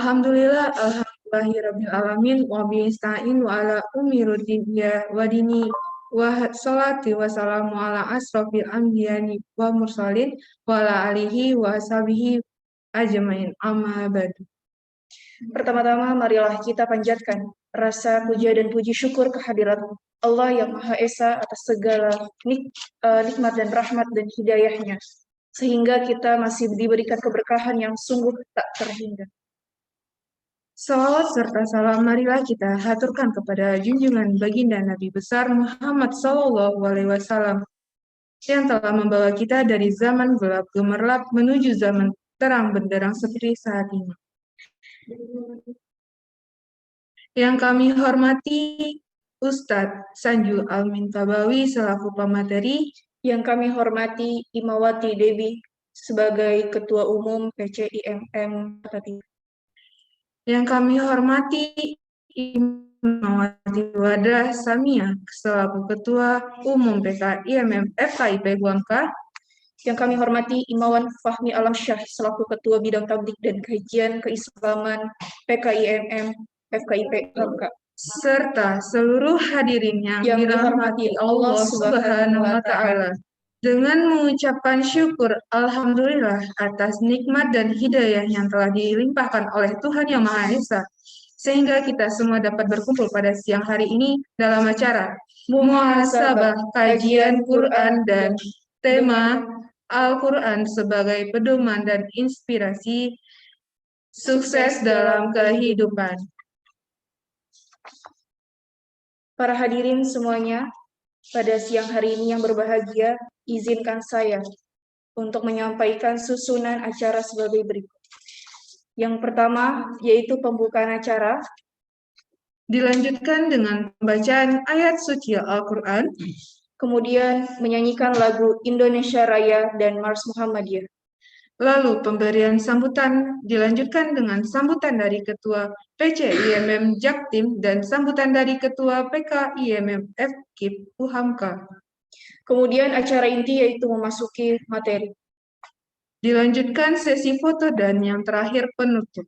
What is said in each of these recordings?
Alhamdulillahirabbil alamin wa bista'in wa ala umiruddin wa dini wa salati wa salamu ala asrofil anbiya'i wa mursalin wa ala alihi wa sahbihi ajmain amma ba'du. Pertama-tama marilah kita panjatkan rasa puja dan puji syukur kehadirat Allah yang Maha Esa atas segala nikmat dan rahmat dan hidayahnya, sehingga kita masih diberikan keberkahan yang sungguh tak terhingga. Salawat serta salam marilah kita haturkan kepada junjungan baginda Nabi besar Muhammad SAW yang telah membawa kita dari zaman gelap gemerlap menuju zaman terang benderang seperti saat ini. Yang kami hormati Ustadz Sanju Al-Mintabawi selaku pemateri, yang kami hormati Imawati Debi sebagai Ketua Umum PCIMM Kota Tinggi, yang kami hormati Imawati Wadah Samia selaku Ketua Umum PKIMM FKIP Huangka, yang kami hormati Imawan Fahmi Alamsyah selaku Ketua Bidang Tablik dan Kajian Keislaman PKIMM FKIP Huangka, serta seluruh hadirin yang dirahmati Allah Subhanahu wa Ta'ala. Dengan mengucapkan syukur Alhamdulillah atas nikmat dan hidayah yang telah dilimpahkan oleh Tuhan Yang Maha Esa, sehingga kita semua dapat berkumpul pada siang hari ini dalam acara Muhasabah Kajian Quran dan tema Al-Quran sebagai pedoman dan inspirasi sukses dalam kehidupan. Para hadirin semuanya, pada siang hari ini yang berbahagia, izinkan saya untuk menyampaikan susunan acara sebagai berikut. Yang pertama, yaitu pembukaan acara, dilanjutkan dengan pembacaan ayat suci Al-Quran, kemudian menyanyikan lagu Indonesia Raya dan Mars Muhammadiyah. Lalu pemberian sambutan dilanjutkan dengan sambutan dari Ketua PCIMM Jaktim dan sambutan dari Ketua PKIMM FKIP Uhamka. Kemudian acara inti yaitu memasuki materi. Dilanjutkan sesi foto dan yang terakhir penutup.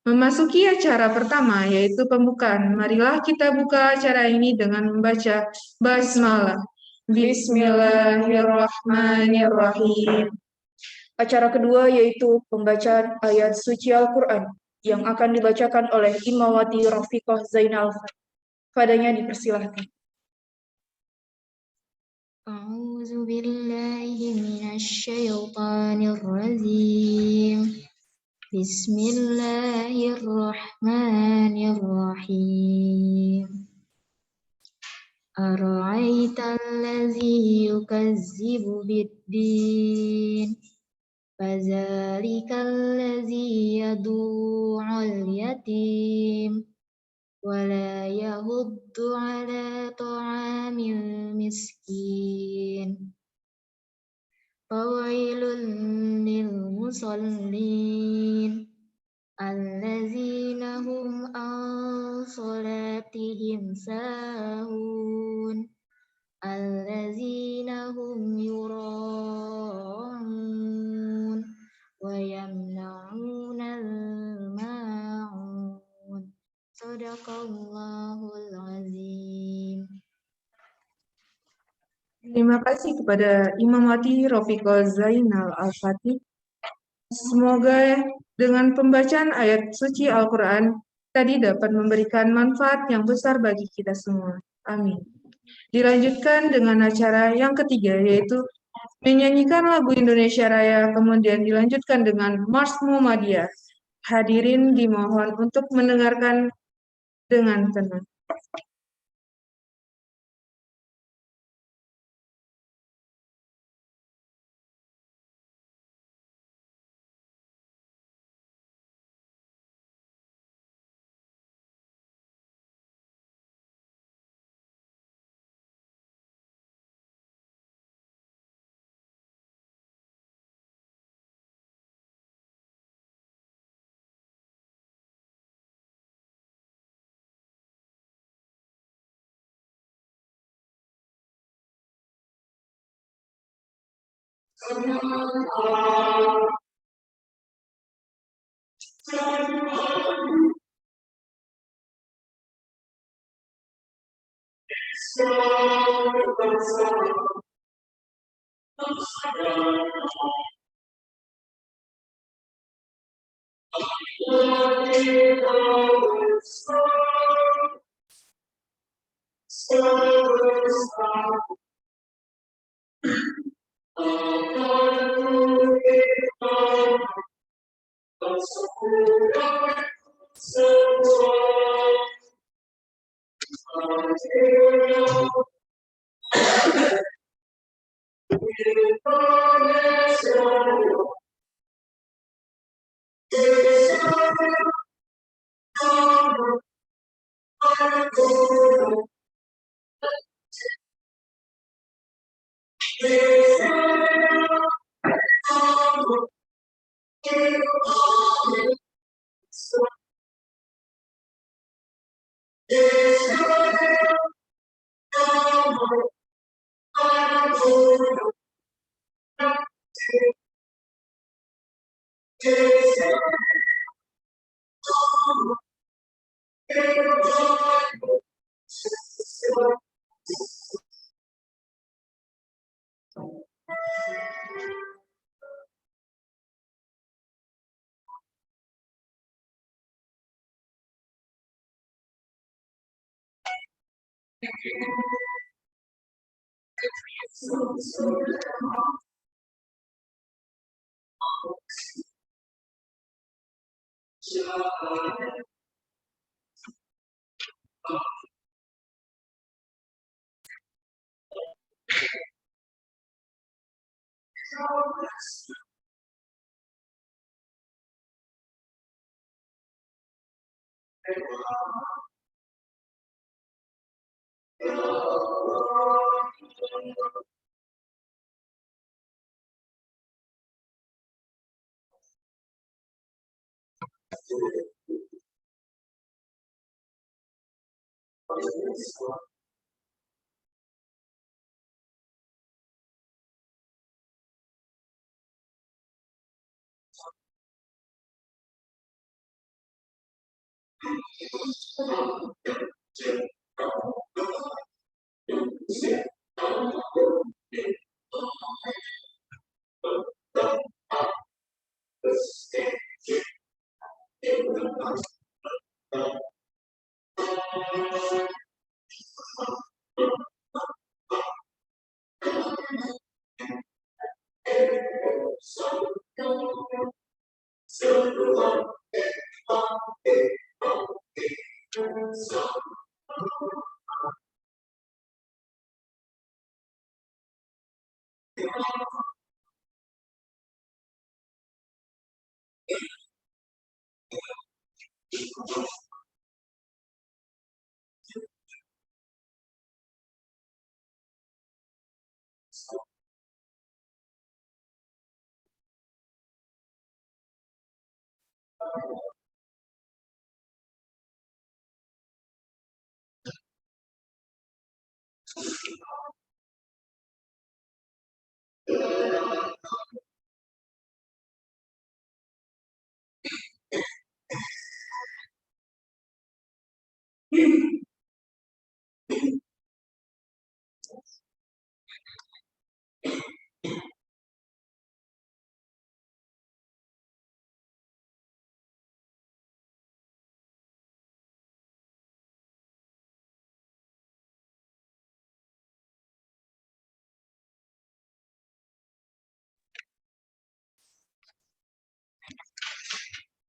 Memasuki acara pertama yaitu pembukaan. Marilah kita buka acara ini dengan membaca basmalah. Bismillahirrahmanirrahim. Acara kedua yaitu pembacaan ayat suci Al-Quran yang akan dibacakan oleh Imawati Rafiqah Zainal. Padanya dipersilahkan. A'udzu billahi minasy syaithanir rajim. Bismillahirrahmanirrahim. Ara'aital ladzi yukazzibu bid-din. Fadzalikal ladzi yad'u'al yatim. ولا يهض على طعام المسكين فويل للمصلين الذين هم عن صلاتهم ساهون الذين هم يراءون ويمنعون الماعون Sadaqallahul azim. Terima kasih kepada Imamati Rafiqah Zainal Al-Fatih. Semoga dengan pembacaan ayat suci Al-Quran tadi dapat memberikan manfaat yang besar bagi kita semua. Amin. Dilanjutkan dengan acara yang ketiga yaitu menyanyikan lagu Indonesia Raya, kemudian dilanjutkan dengan Mars Muhammadiyah. Hadirin dimohon untuk mendengarkan dengan tenang.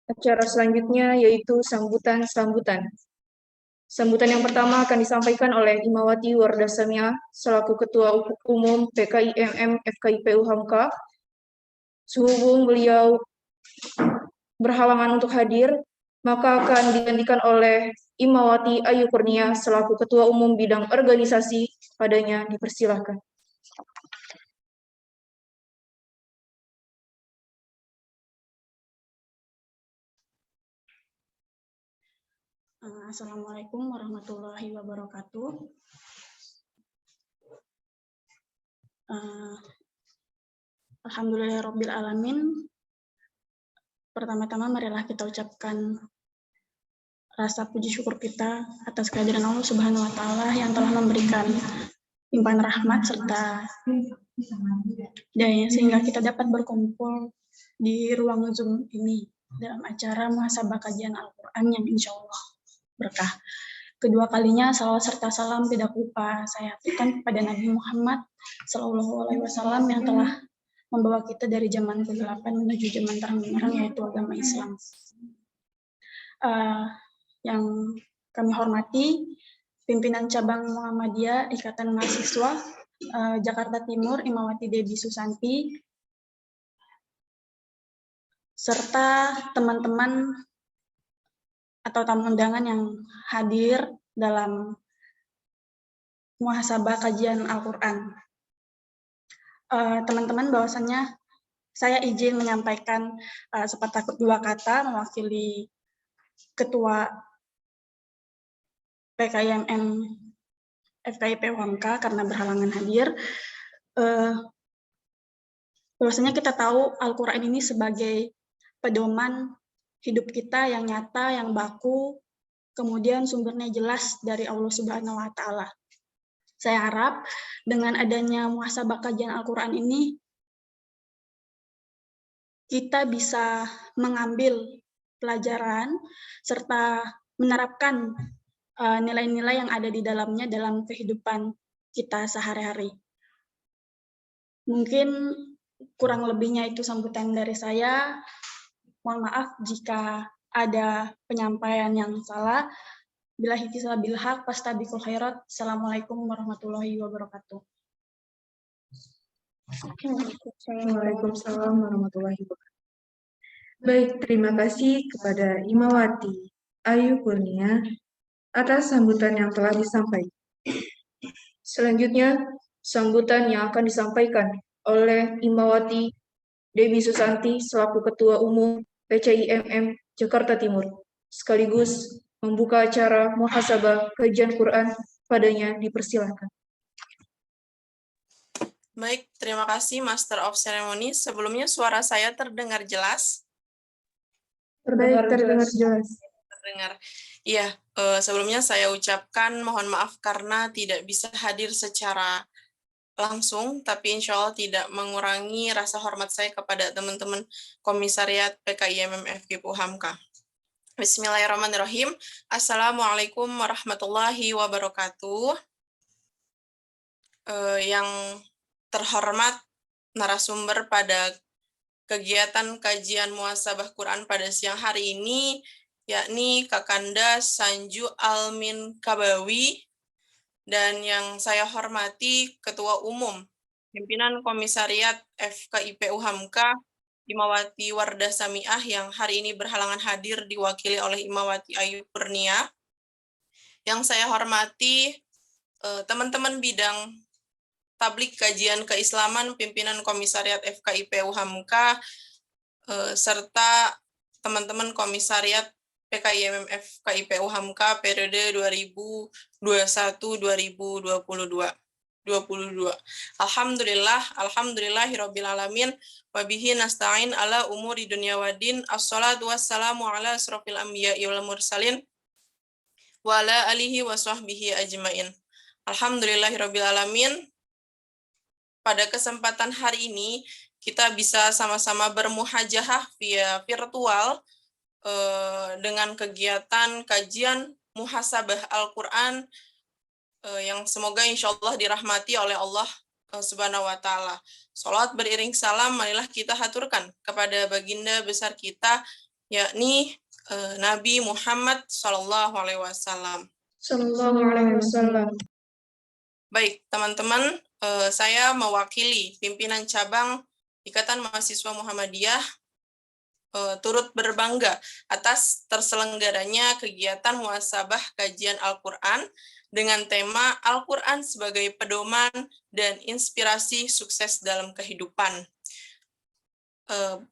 Acara selanjutnya yaitu sambutan-sambutan. Sambutan yang pertama akan disampaikan oleh Imawati Wardasamia selaku Ketua Umum PKIMM FKIPU Hamka. Sehubung beliau berhalangan untuk hadir, maka akan digantikan oleh Imawati Ayu Kurnia selaku Ketua Umum Bidang Organisasi. Padanya dipersilahkan. Assalamualaikum warahmatullahi wabarakatuh. Alhamdulillahirabbil alamin. Pertama-tama marilah kita ucapkan rasa puji syukur kita atas kehadiran Allah Subhanahu wa taala yang telah memberikan limpahan rahmat serta daya sehingga kita dapat berkumpul di ruang Zoom ini dalam acara muhasabah kajian Al-Qur'an yang insya Allah berkah. Kedua kalinya salawat serta salam tidak lupa saya aturkan kepada Nabi Muhammad SAW yang telah membawa kita dari zaman kegelapan menuju zaman terang benderang yaitu agama Islam. Yang kami hormati pimpinan cabang Muhammadiyah Ikatan Mahasiswa Jakarta Timur Imawati Debbie Susanti serta teman-teman atau tamu undangan yang hadir dalam muhasabah kajian Al-Qur'an. Teman-teman, bahwasannya saya izin menyampaikan sepatah dua kata mewakili Ketua PKIMM FKIP UHAMKA karena berhalangan hadir. Bahwasanya kita tahu Al-Qur'an ini sebagai pedoman hidup kita yang nyata, yang baku, kemudian sumbernya jelas dari Allah Subhanahu wa taala. Saya harap dengan adanya muhasabah kajian Al-Qur'an ini kita bisa mengambil pelajaran serta menerapkan nilai-nilai yang ada di dalamnya dalam kehidupan kita sehari-hari. Mungkin kurang lebihnya itu sambutan dari saya. Mohon maaf jika ada penyampaian yang salah. Billahi taufiq wal hidayah, fastabiqul khairat. Assalamualaikum warahmatullahi wabarakatuh. Waalaikumsalam warahmatullahi wabarakatuh. Baik, terima kasih kepada Imawati Ayu Kurnia atas sambutan yang telah disampaikan. Selanjutnya, sambutan yang akan disampaikan oleh Imawati Debbie Susanti selaku Ketua Umum PCIMM Jakarta Timur, sekaligus membuka acara muhasabah kajian Quran. Padanya dipersilakan. Baik, terima kasih Master of Ceremony. Sebelumnya suara saya terdengar jelas? Terdengar jelas. Terdengar. Iya, sebelumnya saya ucapkan mohon maaf karena tidak bisa hadir secara langsung, tapi insya Allah tidak mengurangi rasa hormat saya kepada teman-teman Komisariat PKIMM FKIP UHAMKA. Bismillahirrahmanirrahim. Assalamualaikum warahmatullahi wabarakatuh. Yang terhormat narasumber pada kegiatan kajian muhasabah Quran pada siang hari ini, yakni Kakanda Sanju Almin Kabawi, dan yang saya hormati Ketua Umum Pimpinan Komisariat FKIP UHAMKA, Imawati Wardah Samiah, yang hari ini berhalangan hadir diwakili oleh Imawati Ayu Kurnia. Yang saya hormati teman-teman bidang Tablik Kajian Keislaman Pimpinan Komisariat FKIP UHAMKA, serta teman-teman Komisariat PKIMM FKIP UHAMKA periode 2021-2022. Alhamdulillahirabbil alamin wa bihi nasta'in ala umuri dunya waddin. Assalatu wassalamu ala asrofil anbiya'i wal mursalin wa ala alihi wa sahbihi ajmain. Alhamdulillahirabbil alamin. Pada kesempatan hari ini kita bisa sama-sama bermuhajahah via virtual dengan kegiatan kajian muhasabah Al-Quran yang semoga insya Allah dirahmati oleh Allah Subhanahu wa Ta'ala. Salawat beriring salam marilah kita haturkan kepada baginda besar kita, yakni Nabi Muhammad Sallallahu Alaihi Wasallam. Baik teman-teman, saya mewakili pimpinan cabang Ikatan Mahasiswa Muhammadiyah turut berbangga atas terselenggaranya kegiatan muhasabah kajian Al-Quran dengan tema Al-Quran sebagai pedoman dan inspirasi sukses dalam kehidupan.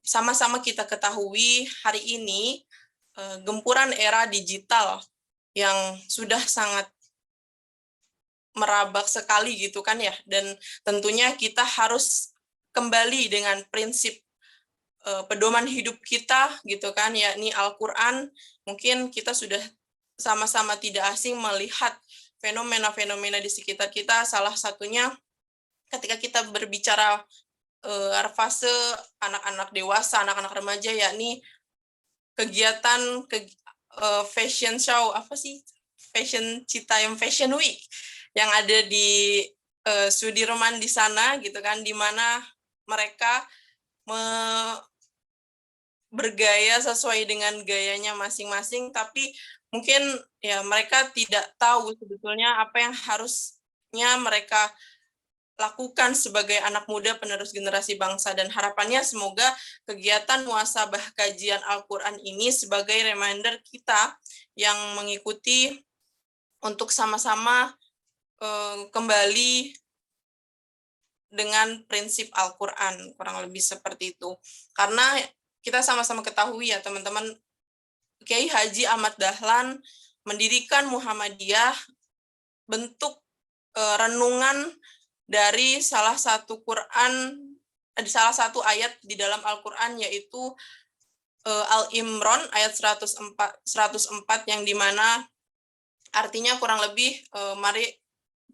Sama-sama kita ketahui hari ini gempuran era digital yang sudah sangat merabak sekali gitu kan ya, dan tentunya kita harus kembali dengan prinsip pedoman hidup kita gitu kan, yakni Al-Qur'an. Mungkin kita sudah sama-sama tidak asing melihat fenomena-fenomena di sekitar kita, salah satunya ketika kita berbicara fase anak-anak dewasa, anak-anak remaja, yakni kegiatan fashion show, fashion Citayam Fashion Week yang ada di Sudirman di sana gitu kan, di mana mereka bergaya sesuai dengan gayanya masing-masing, tapi mungkin ya mereka tidak tahu sebetulnya apa yang harusnya mereka lakukan sebagai anak muda penerus generasi bangsa. Dan harapannya semoga kegiatan muhasabah kajian Al-Quran ini sebagai reminder kita yang mengikuti untuk sama-sama kembali dengan prinsip Al-Quran, kurang lebih seperti itu. Karena kita sama-sama ketahui ya teman-teman, Kiai Haji Ahmad Dahlan mendirikan Muhammadiyah, bentuk renungan dari salah satu ayat di dalam Al-Quran, yaitu Al-Imran ayat 104 yang dimana artinya kurang lebih mari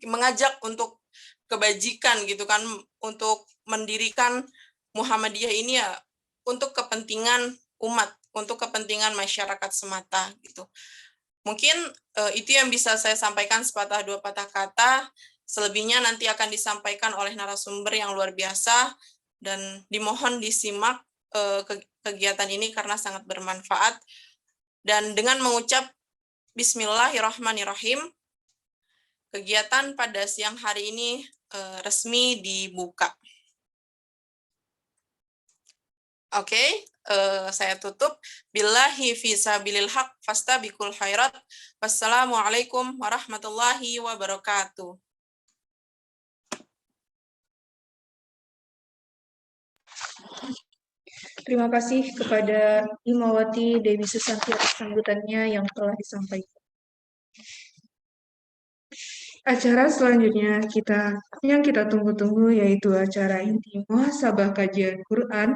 mengajak untuk kebajikan gitu kan, untuk mendirikan Muhammadiyah ini ya untuk kepentingan umat, untuk kepentingan masyarakat semata gitu. Mungkin itu yang bisa saya sampaikan sepatah dua patah kata. Selebihnya nanti akan disampaikan oleh narasumber yang luar biasa, dan dimohon disimak kegiatan ini karena sangat bermanfaat. Dan dengan mengucap Bismillahirrahmanirrahim, kegiatan pada siang hari ini resmi dibuka. Oke, saya tutup. Billahi fi sabilil haq fastabiqul khairat. Wassalamualaikum warahmatullahi wabarakatuh. Terima kasih kepada Imawati Dewi Susanti atas sambutannya yang telah disampaikan. Acara selanjutnya yang kita tunggu-tunggu yaitu acara inti muhasabah kajian Quran.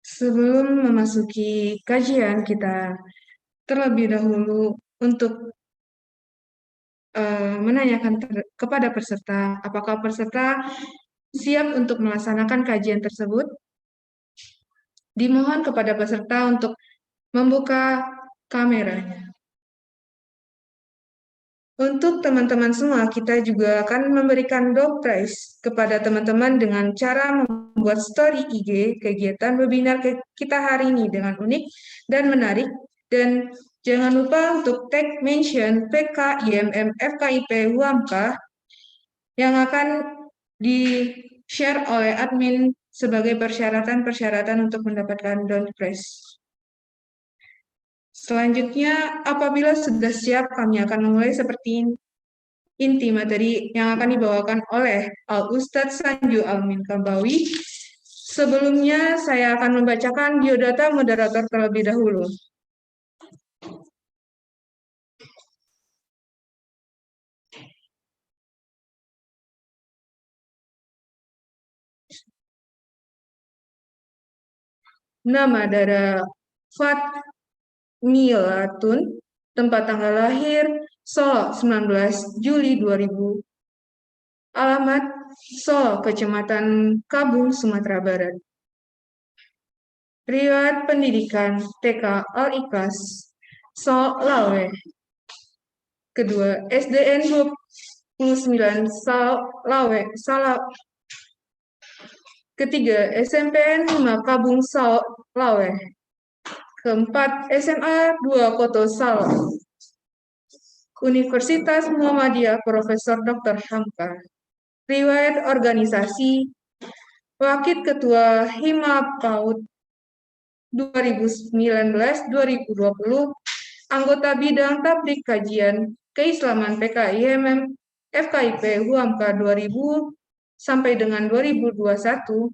Sebelum memasuki kajian, kita terlebih dahulu untuk menanyakan kepada peserta, apakah peserta siap untuk melaksanakan kajian tersebut? Dimohon kepada peserta untuk membuka kameranya. Untuk teman-teman semua, kita juga akan memberikan door prize kepada teman-teman dengan cara membuat story IG kegiatan webinar kita hari ini dengan unik dan menarik. Dan jangan lupa untuk tag mention PK, IMM, FKIP, Huamka yang akan di-share oleh admin sebagai persyaratan-persyaratan untuk mendapatkan door prize. Selanjutnya, apabila sudah siap, kami akan memulai seperti inti materi yang akan dibawakan oleh Al-Ustadz Sanju Almin Kambawi. Sebelumnya, saya akan membacakan biodata moderator terlebih dahulu. Nama Dara Fatmilatun, tempat tanggal lahir Solo 19 Juli 2000, alamat Solo, Kecamatan Kabung, Sumatera Barat. Riwayat pendidikan TK Al-Ikhlas Solo, Lawe. Kedua, SDN 29 Lawe, Salah. Ketiga, SMPN 5 Kabung Salo, Lawe. Keempat, SMA 2 Koto Salo. Universitas Muhammadiyah Profesor Dr. Hamka. Riwayat organisasi, Wakil Ketua Hima PAUD 2019-2020, anggota bidang tablik kajian keislaman PKIMM FKIP Huamka 2000 sampai dengan 2021.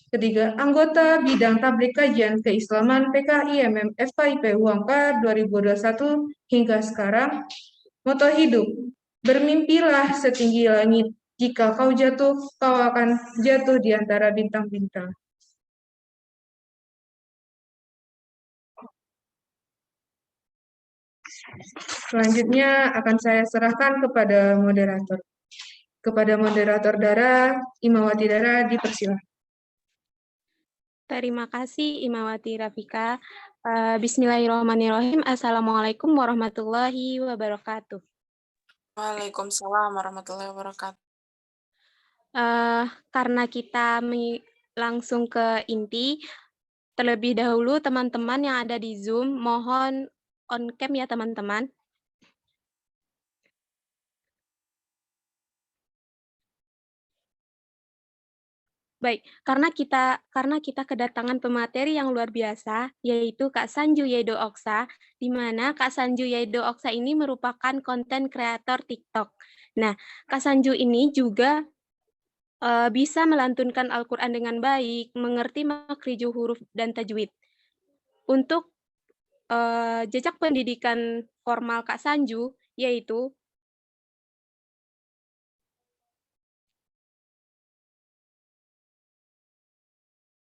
Ketiga, anggota bidang tablik kajian keislaman PKIMM FKIP Huamka 2021 hingga sekarang. Moto hidup, bermimpilah setinggi langit, jika kau jatuh, kau akan jatuh di antara bintang-bintang. Selanjutnya akan saya serahkan kepada moderator. Kepada moderator Dara, Imawati Dara, dipersilakan. Terima kasih Imawati Rafika. Bismillahirrahmanirrahim. Assalamualaikum warahmatullahi wabarakatuh. Waalaikumsalam warahmatullahi wabarakatuh. Karena kita langsung ke inti, terlebih dahulu teman-teman yang ada di Zoom, mohon on cam ya teman-teman. Baik, karena kita kedatangan pemateri yang luar biasa, yaitu Kak Sanju Yedo Oksa, di mana Kak Sanju Yedo Oksa ini merupakan konten kreator TikTok. Nah, Kak Sanju ini juga bisa melantunkan Al-Quran dengan baik, mengerti makhrij huruf dan tajwid. Untuk jejak pendidikan formal Kak Sanju, yaitu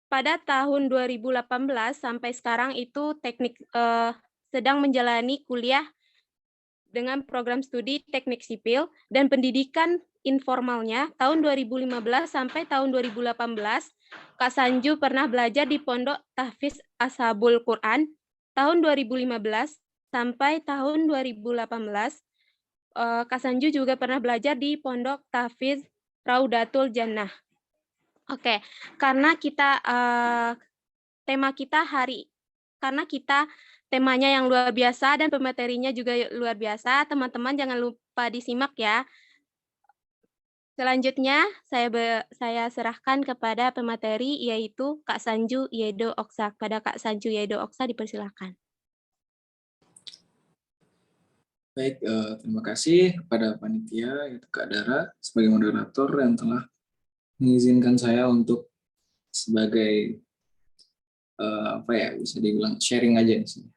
pada tahun 2018 sampai sekarang itu sedang menjalani kuliah dengan program studi teknik sipil dan pendidikan informalnya tahun 2015 sampai tahun 2018 Kak Sanju pernah belajar di Pondok Tahfiz Ashabul Quran tahun 2015 sampai tahun 2018. Kak Sanju juga pernah belajar di Pondok Tahfiz Raudatul Jannah. Oke, karena temanya yang luar biasa dan pematerinya juga luar biasa, teman-teman jangan lupa disimak ya. Selanjutnya saya serahkan kepada pemateri yaitu Kak Sanju Yedo Oksa. Pada Kak Sanju Yedo Oksa dipersilakan. Baik, terima kasih kepada panitia yaitu Kak Dara sebagai moderator yang telah mengizinkan saya untuk sebagai bisa dibilang sharing aja di sini.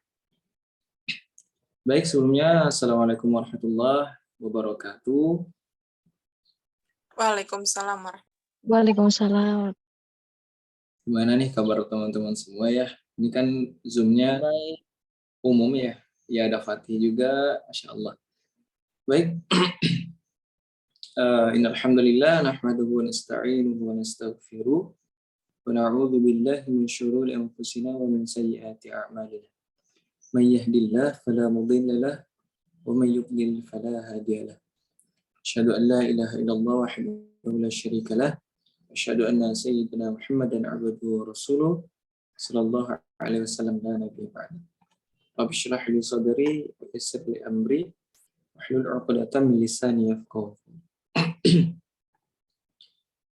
Baik, sebelumnya Assalamualaikum warahmatullahi wabarakatuh. Waalaikumsalam warahmatullahi Waalaikumsalam. Gimana nih kabar teman-teman semua ya? Ini kan Zoom-nya umum ya. Ya ada Fatih juga, Masya Allah. Baik. Innal hamdalillah nahmaduhu wa nasta'inuhu wa nastaghfiruh wa na'udzu billahi min syururi anfusina wa min sayyiati a'malina. May yahdihillahu fala mudilla lahu wa may yudlil fala hadiya lahu. Asyhadu an la ilaha illallah wahdahu la syarika lah. Asyhadu anna sayyidina Muhammadan 'abduhu wa rasuluh sallallahu alaihi wasallam la nabiyya ba'da. Rabbi shrah li sadri wa yassir li amri wahlul 'uqdatam min lisani yafqahu.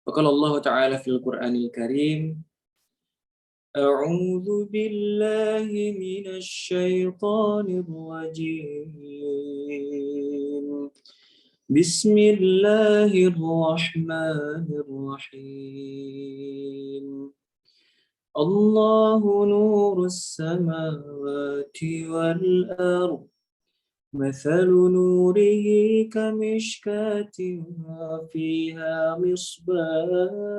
Faqala Allah Ta'ala fil Qur'anil Karim A'udzu billahi minasy syaithanir rajim. Bismillahirrahmanirrahim. Allahu nurus samawati wal ardh. مثل نوره كمشكاة فيها مصباح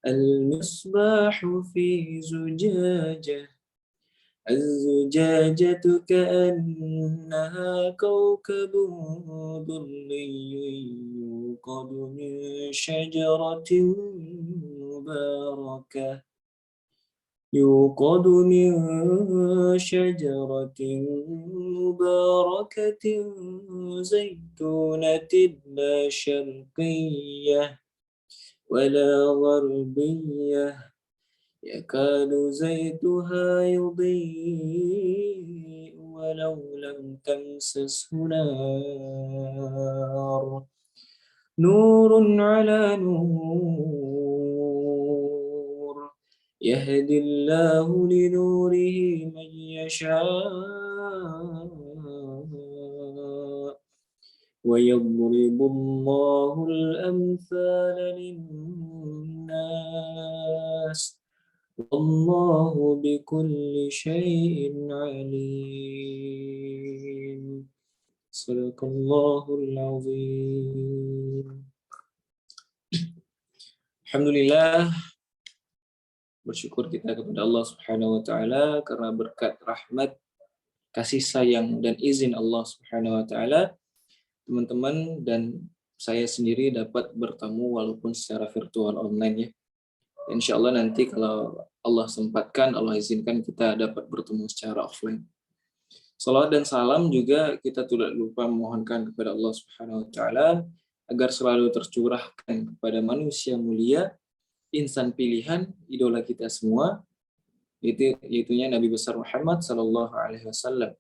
المصباح في زجاجة الزجاجة كأنها كوكب دري يوقد من شجرة مباركة زيتونة لا شرقية ولا غربية يكاد زيتها يضيء ولو لم تمسسه نار نور على نور يهدي الله لنوره من يشاء ويضرب الله الأمثال للناس والله بكل شيء عليم صدق الله العظيم. Alhamdulillah, bersyukur kita kepada Allah Subhanahu wa taala karena berkat rahmat kasih sayang dan izin Allah Subhanahu wa taala, teman-teman dan saya sendiri dapat bertemu walaupun secara virtual online ya. Insya Allah nanti kalau Allah sempatkan, Allah izinkan kita dapat bertemu secara offline. Salawat dan salam juga kita tidak lupa memohonkan kepada Allah Subhanahu wa taala agar selalu tercurahkan kepada manusia mulia, insan pilihan, idola kita semua, yaitunya Nabi besar Muhammad sallallahu alaihi wasallam.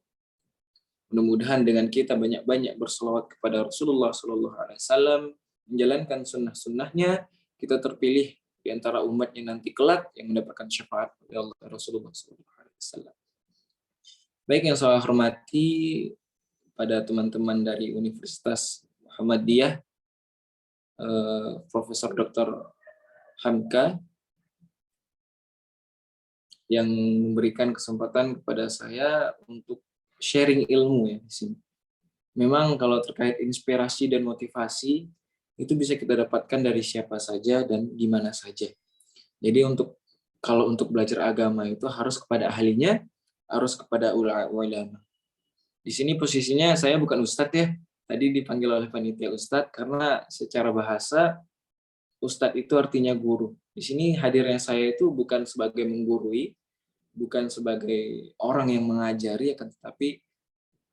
Mudah-mudahan dengan kita banyak-banyak berselawat kepada Rasulullah sallallahu alaihi wasallam, menjalankan sunnah-sunnahnya, kita terpilih di antara umatnya nanti kelak yang mendapatkan syafaat dari Allah Rasulullah sallallahu alaihi wasallam. Baik, yang saya hormati pada teman-teman dari Universitas Muhammadiyah, Profesor Dr. Hamka yang memberikan kesempatan kepada saya untuk sharing ilmu ya di sini. Memang kalau terkait inspirasi dan motivasi itu bisa kita dapatkan dari siapa saja dan di mana saja. Jadi kalau untuk belajar agama itu harus kepada ahlinya, harus kepada ulama. Di sini posisinya saya bukan ustadz ya. Tadi dipanggil oleh panitia ustadz karena secara bahasa ustadz itu artinya guru. Di sini hadirnya saya itu bukan sebagai menggurui, bukan sebagai orang yang mengajari, akan tetapi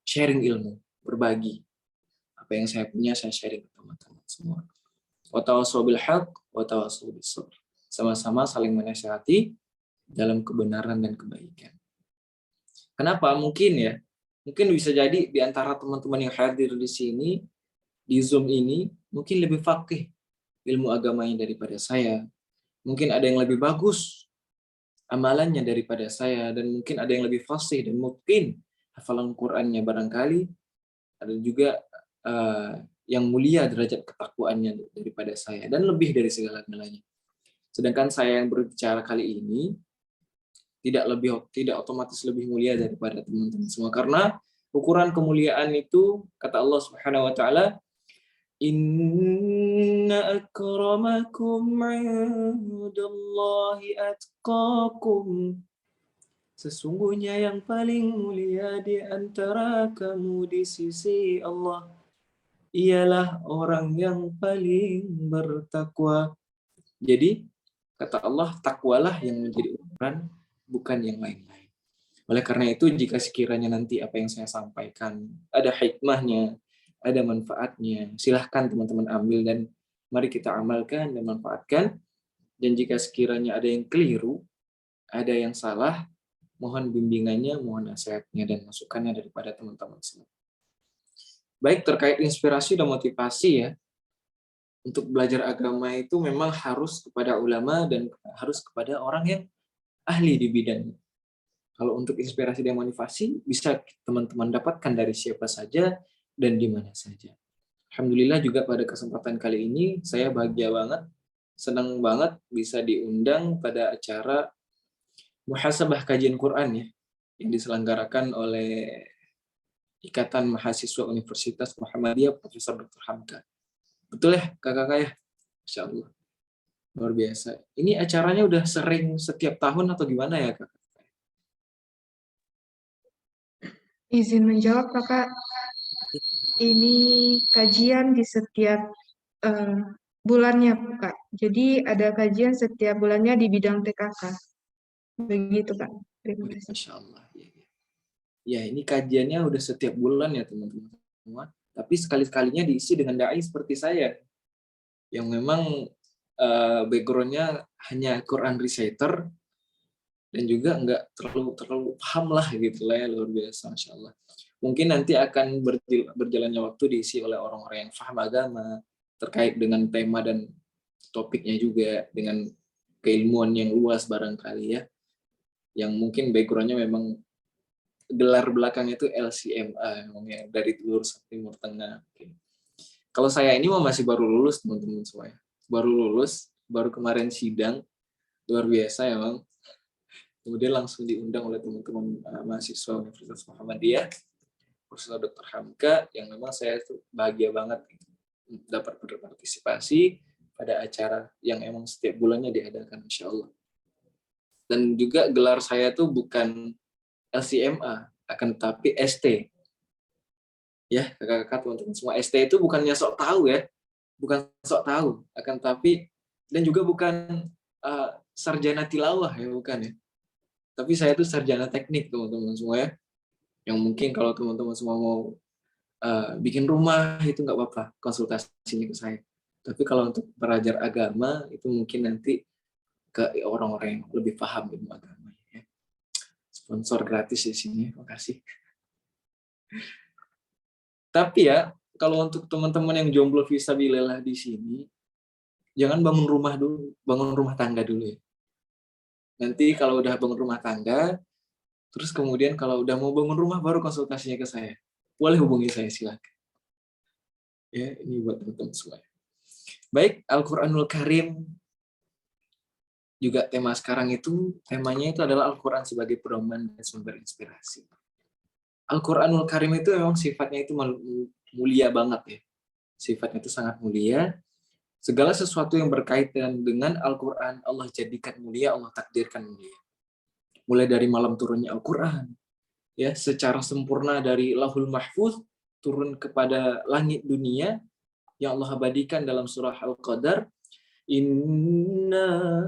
sharing ilmu, berbagi. Apa yang saya punya saya sharing ke teman-teman semua. Wa tawassaw bil haqq wa tawassaw bis sabr. Sama-sama saling menasihati dalam kebenaran dan kebaikan. Kenapa? Mungkin bisa jadi di antara teman-teman yang hadir di sini, di Zoom ini, mungkin lebih faqih ilmu agamanya daripada saya. Mungkin ada yang lebih bagus amalannya daripada saya, dan mungkin ada yang lebih fasih dan mungkin hafalan Qur'annya barangkali. Ada juga yang mulia derajat ketakwaannya daripada saya, dan lebih dari segala-galanya. Sedangkan saya yang berbicara kali ini tidak otomatis lebih mulia daripada teman-teman semua, karena ukuran kemuliaan itu kata Allah Subhanahu wa taala, inna akramakum 'indallahi atqakum. Sesungguhnya yang paling mulia di antara kamu di sisi Allah ialah orang yang paling bertakwa. Jadi kata Allah, takwalah yang menjadi ukuran, bukan yang lain-lain. Oleh karena itu, jika sekiranya nanti apa yang saya sampaikan ada hikmahnya, ada manfaatnya, silahkan teman-teman ambil dan mari kita amalkan dan manfaatkan. Dan jika sekiranya ada yang keliru, ada yang salah, mohon bimbingannya, mohon nasihatnya dan masukannya daripada teman-teman semua. Baik, terkait inspirasi dan motivasi ya, untuk belajar agama itu memang harus kepada ulama dan harus kepada orang yang ahli di bidangnya. Kalau untuk inspirasi dan motivasi bisa teman-teman dapatkan dari siapa saja dan di mana saja. Alhamdulillah juga pada kesempatan kali ini saya bahagia banget, senang banget bisa diundang pada acara muhasabah kajian Quran ya, yang diselenggarakan oleh Ikatan Mahasiswa Universitas Muhammadiyah Profesor Dr. Hamka. Betul ya kakak-kakak ya? Insya Allah. Luar biasa. Ini acaranya udah sering setiap tahun atau gimana ya kakak? Izin menjawab kakak, ini kajian di setiap bulannya kak. Jadi ada kajian setiap bulannya di bidang TKK. Begitu kak. Terima kasih. Masya Allah. Ya, ini kajiannya udah setiap bulan ya teman-teman semua. Tapi sekali-kalinya diisi dengan dai seperti saya, yang memang background-nya hanya Quran reciter dan juga nggak terlalu paham lah gitu lah ya, luar biasa, Masya Allah. Mungkin nanti akan berjalannya waktu diisi oleh orang-orang yang paham agama terkait dengan tema dan topiknya juga, dengan keilmuan yang luas barangkali ya, yang mungkin background-nya memang gelar belakangnya itu LCMA, dari lurus Timur Tengah. Kalau saya ini masih baru lulus teman-teman semuanya, baru lulus, baru kemarin sidang, luar biasa ya bang. Kemudian langsung diundang oleh teman-teman mahasiswa Universitas Muhammadiyah, Profesor Dr. Hamka, yang memang saya tuh bahagia banget dapat berpartisipasi pada acara yang emang setiap bulannya diadakan, insya Allah. Dan juga gelar saya tuh bukan LCMA, Akan tetapi ST, ya kakak-kakak teman-teman semua, ST itu bukannya sok tahu ya, bukan sok tahu, akan tetapi dan juga bukan sarjana tilawah ya, bukan ya. Tapi saya itu sarjana teknik teman-teman semua ya. Yang mungkin kalau teman-teman semua mau bikin rumah itu nggak apa-apa, konsultasinya ke saya. Tapi kalau untuk belajar agama itu mungkin nanti ke orang-orang yang lebih paham ilmu agama ya. Sponsor gratis di sini, makasih. Tapi ya, kalau untuk teman-teman yang jomblo fisabilillah di sini, jangan bangun rumah dulu, bangun rumah tangga dulu ya. Nanti kalau udah bangun rumah tangga, terus kemudian kalau udah mau bangun rumah baru konsultasinya ke saya. Boleh hubungi saya, silakan. Ya, ini buat teman-teman semua. Baik, Al-Qur'anul Karim juga tema sekarang itu, temanya itu adalah Al-Qur'an sebagai pedoman dan sumber inspirasi. Al-Qur'anul Karim itu memang sifatnya itu mulia banget ya. Sifatnya itu sangat mulia. Segala sesuatu yang berkaitan dengan Al-Qur'an Allah jadikan mulia, Allah takdirkan mulia. Mulai dari malam turunnya Al-Qur'an, ya, secara sempurna dari Lauhul Mahfuz turun kepada langit dunia yang Allah abadikan dalam surah Al-Qadar. Inna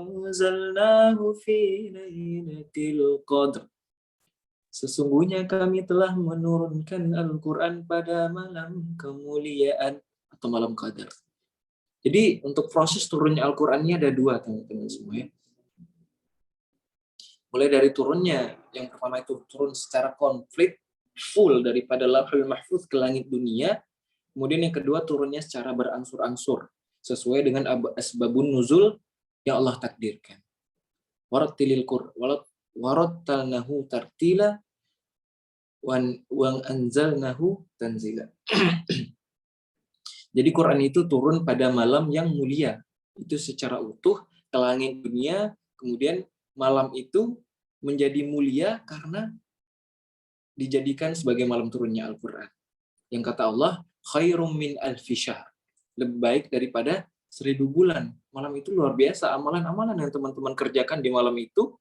anzalnahu fi lailatul qadr. Sesungguhnya kami telah menurunkan Al-Quran pada malam kemuliaan atau malam qadar. Jadi untuk proses turunnya Al-Qurannya ada dua teman-teman semua ya. Mulai dari turunnya, yang pertama itu turun secara konflik, full daripada Lauhul Mahfuz ke langit dunia. Kemudian yang kedua turunnya secara berangsur-angsur, sesuai dengan asbabun nuzul yang Allah takdirkan. Warattilil Qur'an warattalnahu tartila wa anzalnahu tanzila. Jadi Quran itu turun pada malam yang mulia, itu secara utuh ke langit dunia, kemudian malam itu menjadi mulia karena dijadikan sebagai malam turunnya Al-Quran. Yang kata Allah, khairum min alfi syahr. Lebih baik daripada 1000 bulan. Malam itu luar biasa, amalan-amalan yang teman-teman kerjakan di malam itu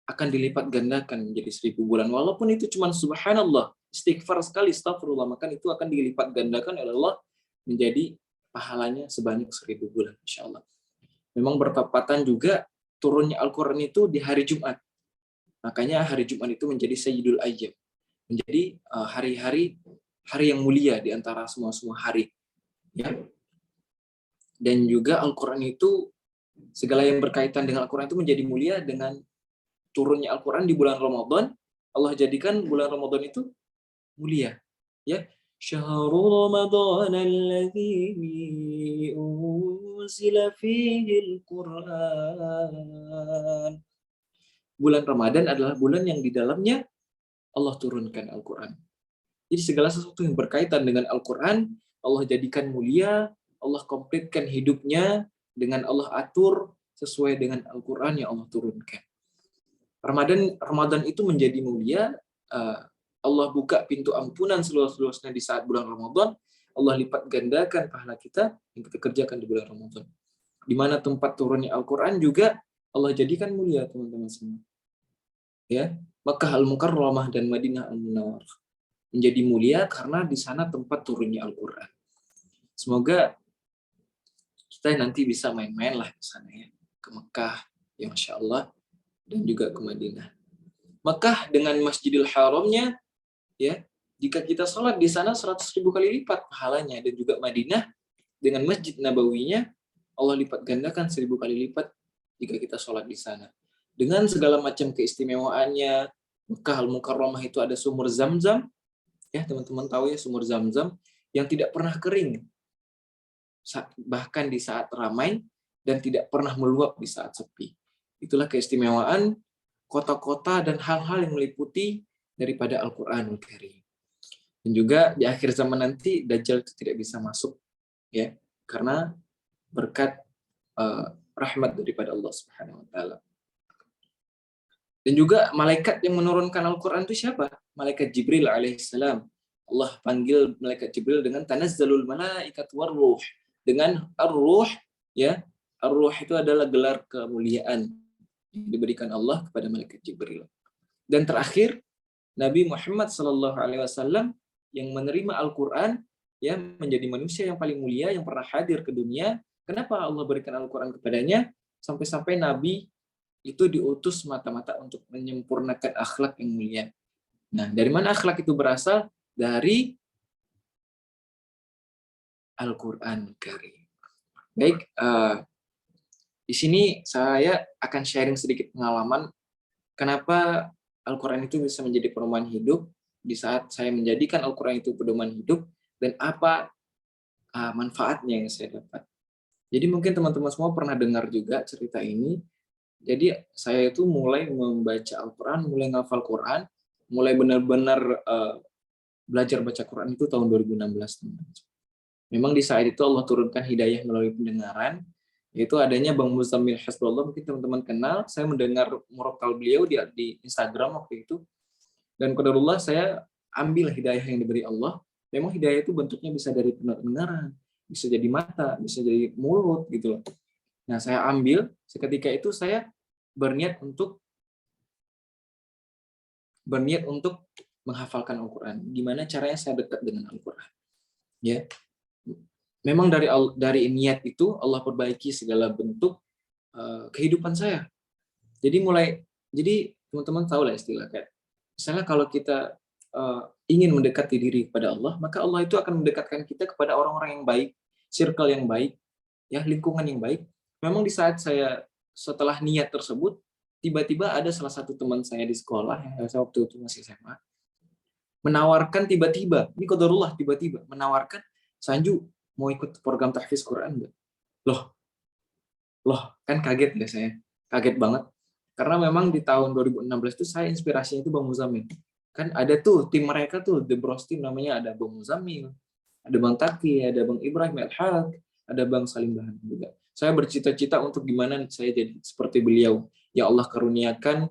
akan dilipat gandakan menjadi 1000 bulan. Walaupun itu cuma subhanallah, istighfar sekali, astagfirullah, maka itu akan dilipat gandakan oleh Allah menjadi pahalanya sebanyak 1000 bulan, insya Allah. Memang bertepatan juga turunnya Al-Quran itu di hari Jumat. Makanya hari Jumat itu menjadi Sayyidul Ayyam. Menjadi hari yang mulia di antara semua hari. Ya. Dan juga Al-Quran itu, segala yang berkaitan dengan Al-Quran itu menjadi mulia dengan turunnya Al-Quran di bulan Ramadan. Allah jadikan bulan Ramadan itu mulia. Ya. Syahrul Ramadan alladzi unzila fihi al-Qur'an. Bulan Ramadan adalah bulan yang di dalamnya Allah turunkan Al-Quran. Jadi segala sesuatu yang berkaitan dengan Al-Quran, Allah jadikan mulia, Allah komplitkan hidupnya dengan Allah atur sesuai dengan Al-Quran yang Allah turunkan. Ramadan itu menjadi mulia, Allah buka pintu ampunan seluas-luasnya di saat bulan Ramadan, Allah lipat gandakan pahala kita yang kita kerjakan di bulan Ramadan. Di mana tempat turunnya Al-Quran juga Allah jadikan mulia, teman-teman semua. Ya, Makkah Al-Mukarramah dan Madinah Al-Munawwarah menjadi mulia karena di sana tempat turunnya Al-Quran. Semoga kita nanti bisa main-main lah ke sana ya, ke Mekah, ya Masya Allah, dan juga ke Madinah. Mekah dengan Masjidil Haramnya, ya, jika kita sholat di sana 100.000 kali lipat pahalanya, dan juga Madinah dengan Masjid Nabawinya, Allah lipat gandakan 1000 kali lipat jika kita sholat di sana. Dengan segala macam keistimewaannya, Mekah Al-Mukarramah itu ada sumur Zam-Zam, ya teman-teman tahu ya, sumur Zam-Zam yang tidak pernah kering, bahkan di saat ramai, dan tidak pernah meluap di saat sepi. Itulah keistimewaan kota-kota dan hal-hal yang meliputi daripada Al-Quranul Karim. Dan juga di akhir zaman nanti Dajjal itu tidak bisa masuk, ya, karena berkat rahmat daripada Allah Subhanahu Wa Taala. Dan juga malaikat yang menurunkan Al-Quran itu siapa? Malaikat Jibril alaihissalam. Allah panggil malaikat Jibril dengan tanazzalul malaikat warruh. Dengan ar-ruh, ya, ar-ruh itu adalah gelar kemuliaan yang diberikan Allah kepada malaikat Jibril. Dan terakhir, Nabi Muhammad SAW yang menerima Al-Quran, ya, menjadi manusia yang paling mulia yang pernah hadir ke dunia. Kenapa Allah berikan Al-Quran kepadanya? Sampai-sampai Nabi itu diutus semata-mata untuk menyempurnakan akhlak yang mulia. Nah, dari mana akhlak itu berasal? Dari Al-Quran Karim. Baik, di sini saya akan sharing sedikit pengalaman kenapa Al-Quran itu bisa menjadi pedoman hidup di saat saya menjadikan Al-Quran itu pedoman hidup, dan apa manfaatnya yang saya dapat. Jadi mungkin teman-teman semua pernah dengar juga cerita ini. Jadi saya itu mulai membaca Al-Quran, mulai ngafal Quran, mulai benar-benar belajar baca Quran itu tahun 2016. Memang di saat itu Allah turunkan hidayah melalui pendengaran, yaitu adanya Bang Muzammil Hasbullah, mungkin teman-teman kenal. Saya mendengar murotal beliau di Instagram waktu itu, dan qadarullah saya ambil hidayah yang diberi Allah. Memang hidayah itu bentuknya bisa dari pendengaran, bisa jadi mata, bisa jadi mulut gitu loh. Nah, saya ambil, seketika itu saya berniat untuk menghafalkan Al-Quran. Gimana caranya saya dekat dengan Al-Quran? Ya, memang dari niat itu Allah perbaiki segala bentuk kehidupan saya. Jadi teman-teman tahu lah istilah kayak, misalnya kalau kita ingin mendekati diri kepada Allah, maka Allah itu akan mendekatkan kita kepada orang-orang yang baik, circle yang baik, ya, lingkungan yang baik. Memang di saat saya setelah niat tersebut, tiba-tiba ada salah satu teman saya di sekolah, yang saya waktu itu masih SMA, menawarkan tiba-tiba, ini qadarullah, tiba-tiba menawarkan, Sanju mau ikut program tahfiz Quran enggak? Loh, kan kaget ya saya, kaget banget. Karena memang di tahun 2016 itu saya inspirasinya itu Bang Muzammil. Kan ada tuh tim mereka tuh, The Bros Team, namanya ada Bang Muzammil, ada Bang Taki, ada Bang Ibrahim Al-Haq, ada Bang Salim Bahan juga. Saya bercita-cita untuk gimana saya jadi seperti beliau. Ya Allah karuniakan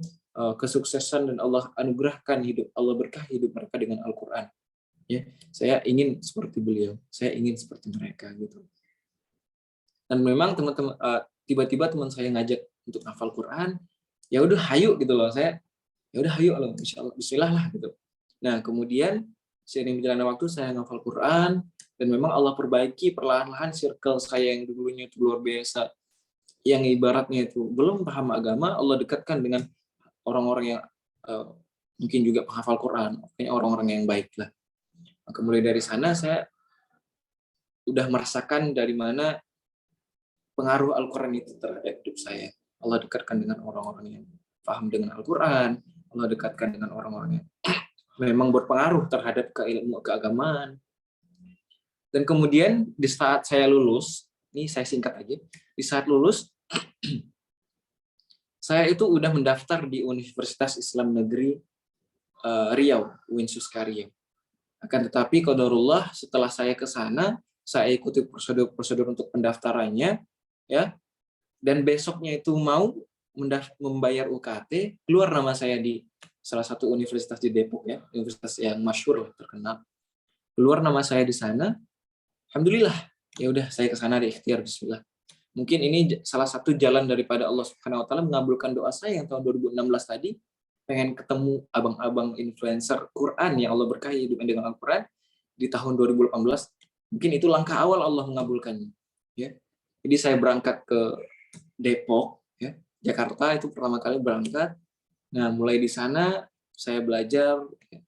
kesuksesan dan Allah anugerahkan hidup, Allah berkah hidup mereka dengan Al-Quran. Ya, saya ingin seperti beliau, saya ingin seperti mereka gitu. Dan memang teman-teman tiba-tiba teman saya ngajak untuk hafal Quran, ya udah hayu gitu loh, saya ya udah hayu loh, insyaallah bismillah lah gitu. Nah, kemudian seiring berjalannya waktu saya ngafal Quran, dan memang Allah perbaiki perlahan-lahan circle saya yang dulunya itu luar biasa, yang ibaratnya itu belum paham agama, Allah dekatkan dengan orang-orang yang mungkin juga penghafal Quran, pokoknya orang-orang yang baik lah. Maka mulai dari sana saya udah merasakan dari mana pengaruh Al-Quran itu terhadap hidup saya. Allah dekatkan dengan orang-orang yang paham dengan Al-Quran, Allah dekatkan dengan orang-orang yang memang berpengaruh terhadap keagamaan. Dan kemudian di saat saya lulus, ini saya singkat aja, di saat lulus, saya itu udah mendaftar di Universitas Islam Negeri Riau, Uinsuska Riau. Akan tetapi qadarullah setelah saya ke sana, saya ikuti prosedur untuk pendaftarannya, ya. Dan besoknya itu mau membayar UKT, keluar nama saya di salah satu universitas di Depok, ya, universitas yang masyhur terkenal. Keluar nama saya di sana. Alhamdulillah, ya udah saya ke sana di ikhtiar bismillah. Mungkin ini salah satu jalan daripada Allah Subhanahu wa taala mengabulkan doa saya yang tahun 2016 tadi, pengen ketemu abang-abang influencer Quran yang Allah berkahi hidupnya dengan Al-Quran di tahun 2018. Mungkin itu langkah awal Allah mengabulkannya, ya. Jadi saya berangkat ke Depok, ya, Jakarta itu pertama kali berangkat. Nah, mulai di sana saya belajar, ya.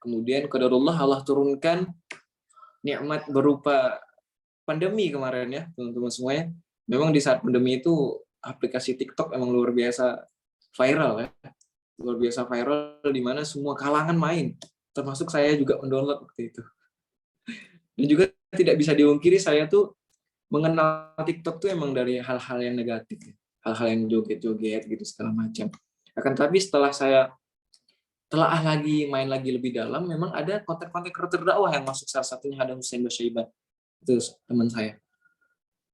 Kemudian qadarullah Allah turunkan nikmat berupa pandemi kemarin, ya, teman-teman semuanya. Memang di saat pandemi itu aplikasi TikTok emang luar biasa viral, ya. Luar biasa viral di mana semua kalangan main. Termasuk saya juga mendownload waktu itu. Dan juga tidak bisa diungkiri saya tuh mengenal TikTok tuh emang dari hal-hal yang negatif, ya. Hal-hal yang joget-joget gitu segala macam. Akan tapi setelah saya telaah lagi, main lagi lebih dalam, memang ada konten-konten kreator dakwah yang masuk, salah satunya ada Husain Basyaiban. Itu teman saya.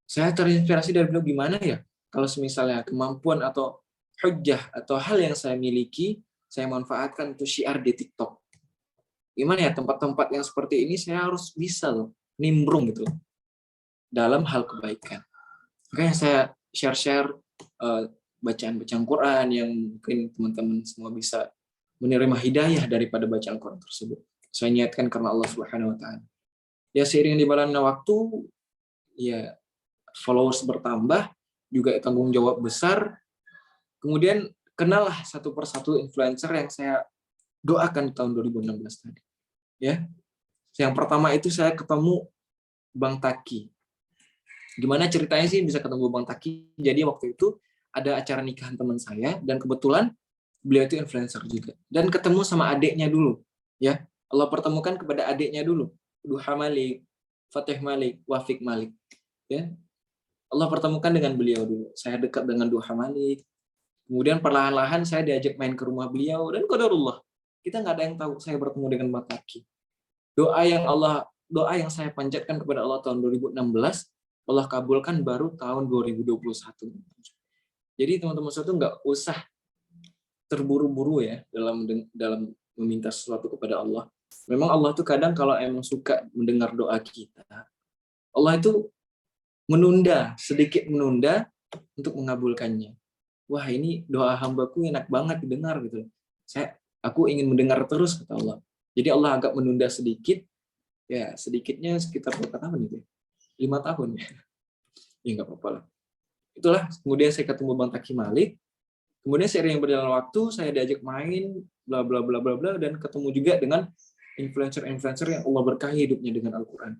Saya terinspirasi dari beliau, gimana ya kalau misalnya kemampuan atau hujjah atau hal yang saya miliki, saya manfaatkan untuk syiar di TikTok. Gimana ya tempat-tempat yang seperti ini saya harus bisa loh, nimbrung gitu dalam hal kebaikan. Makanya saya share-share bacaan-bacaan Quran yang mungkin teman-teman semua bisa menerima hidayah daripada bacaan Al-Quran tersebut. Saya niatkan karena Allah Subhanahu wa taala. Ya seiring berjalannya waktu, ya followers bertambah, juga tanggung jawab besar. Kemudian kenalah satu persatu influencer yang saya doakan di tahun 2016 tadi. Ya. Yang pertama itu saya ketemu Bang Taki. Gimana ceritanya sih bisa ketemu Bang Taki? Jadi waktu itu ada acara nikahan teman saya dan kebetulan beliau itu influencer juga. Dan ketemu sama adiknya dulu, ya. Allah pertemukan kepada adiknya dulu. Duha Malik, Fatih Malik, Wafik Malik, ya. Allah pertemukan dengan beliau dulu. Saya dekat dengan Duha Malik. Kemudian perlahan-lahan saya diajak main ke rumah beliau dan qadarullah. Kita nggak ada yang tahu saya bertemu dengan Bang Taki. Doa yang saya panjatkan kepada Allah tahun 2016, Allah kabulkan baru tahun 2021. Jadi teman-teman semua itu nggak usah terburu-buru ya dalam meminta sesuatu kepada Allah. Memang Allah tuh kadang kalau emang suka mendengar doa kita, Allah itu sedikit menunda untuk mengabulkannya. Wah, ini doa hambaku enak banget didengar gitu. Aku ingin mendengar terus kata Allah. Jadi Allah agak menunda sedikit, ya sedikitnya sekitar berapa tahun itu? 5 tahun ya. Ya nggak apa-apa lah. Itulah, kemudian saya ketemu Bang Taki Malik. Kemudian seiring berjalan waktu, saya diajak main, bla bla bla bla bla, dan ketemu juga dengan influencer-influencer yang Allah berkahi hidupnya dengan Al-Quran.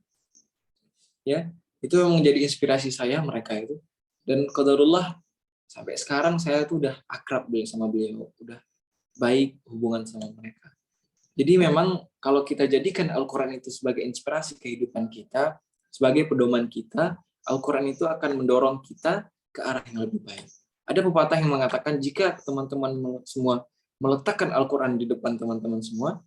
Ya, itu yang menjadi inspirasi saya mereka itu. Dan qadarullah sampai sekarang saya tuh udah akrab sama beliau, udah baik hubungan sama mereka. Jadi memang kalau kita jadikan Al-Quran itu sebagai inspirasi kehidupan kita, sebagai pedoman kita, Al-Quran itu akan mendorong kita ke arah yang lebih baik. Ada pepatah yang mengatakan jika teman-teman semua meletakkan Al-Quran di depan teman-teman semua,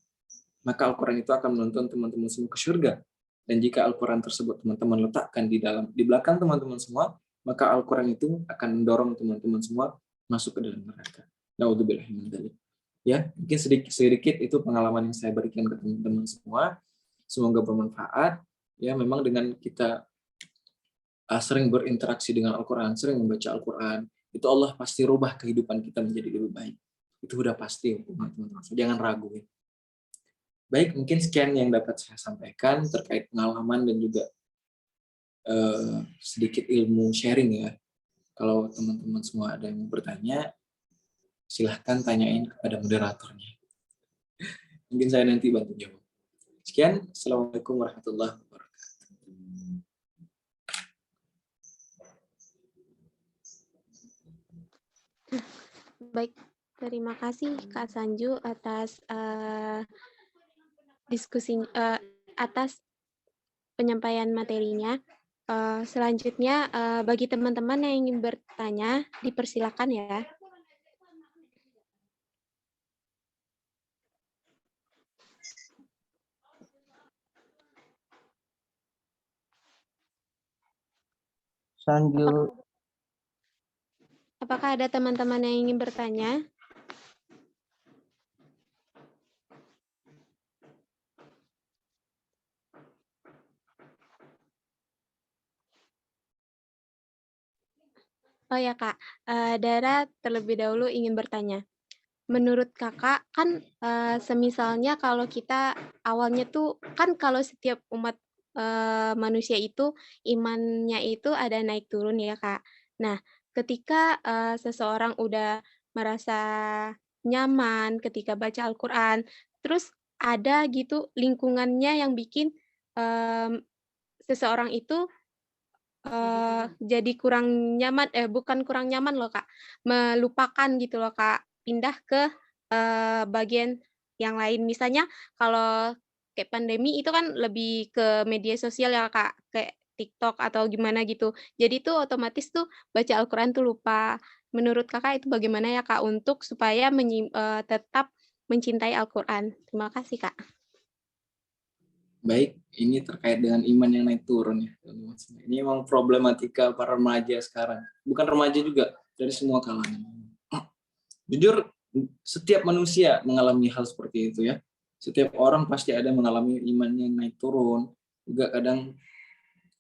maka Al-Quran itu akan menuntun teman-teman semua ke surga. Dan jika Al-Quran tersebut teman-teman letakkan di belakang teman-teman semua, maka Al-Quran itu akan mendorong teman-teman semua masuk ke dalam neraka. Naudzubillah min dzalik. Ya, mungkin sedikit itu pengalaman yang saya berikan ke teman-teman semua. Semoga bermanfaat. Ya, memang dengan kita sering berinteraksi dengan Al-Quran, sering membaca Al-Quran, itu Allah pasti rubah kehidupan kita menjadi lebih baik. Itu udah pasti, teman-teman. Jangan ragu. Ya. Baik, mungkin sekian yang dapat saya sampaikan terkait pengalaman dan juga sedikit ilmu sharing ya. Kalau teman-teman semua ada yang bertanya, silahkan tanyain kepada moderatornya. Mungkin saya nanti bantu jawab. Sekian, Assalamualaikum warahmatullahi wabarakatuh. Baik, terima kasih Kak Sanju atas diskusi atas penyampaian materinya. Selanjutnya bagi teman-teman yang ingin bertanya dipersilakan ya. Sanju. Apakah ada teman-teman yang ingin bertanya? Oh ya Kak, Dara terlebih dahulu ingin bertanya. Menurut Kakak, kan semisalnya kalau kita awalnya tuh, kan kalau setiap umat manusia itu, imannya itu ada naik turun ya Kak. Nah, ketika seseorang udah merasa nyaman ketika baca Al-Quran, terus ada gitu lingkungannya yang bikin seseorang itu jadi kurang nyaman, bukan kurang nyaman loh Kak, melupakan gitu loh Kak, pindah ke bagian yang lain. Misalnya kalau kayak pandemi itu kan lebih ke media sosial ya Kak, kayak TikTok atau gimana gitu. Jadi tuh otomatis tuh baca Al-Quran tuh lupa. Menurut Kakak itu bagaimana ya Kak untuk supaya tetap mencintai Al-Quran? Terima kasih Kak. Baik, ini terkait dengan iman yang naik turun ya. Ini memang problematika para remaja sekarang. Bukan remaja juga, dari semua kalangan. Jujur, setiap manusia mengalami hal seperti itu ya. Setiap orang pasti ada mengalami imannya yang naik turun. Juga kadang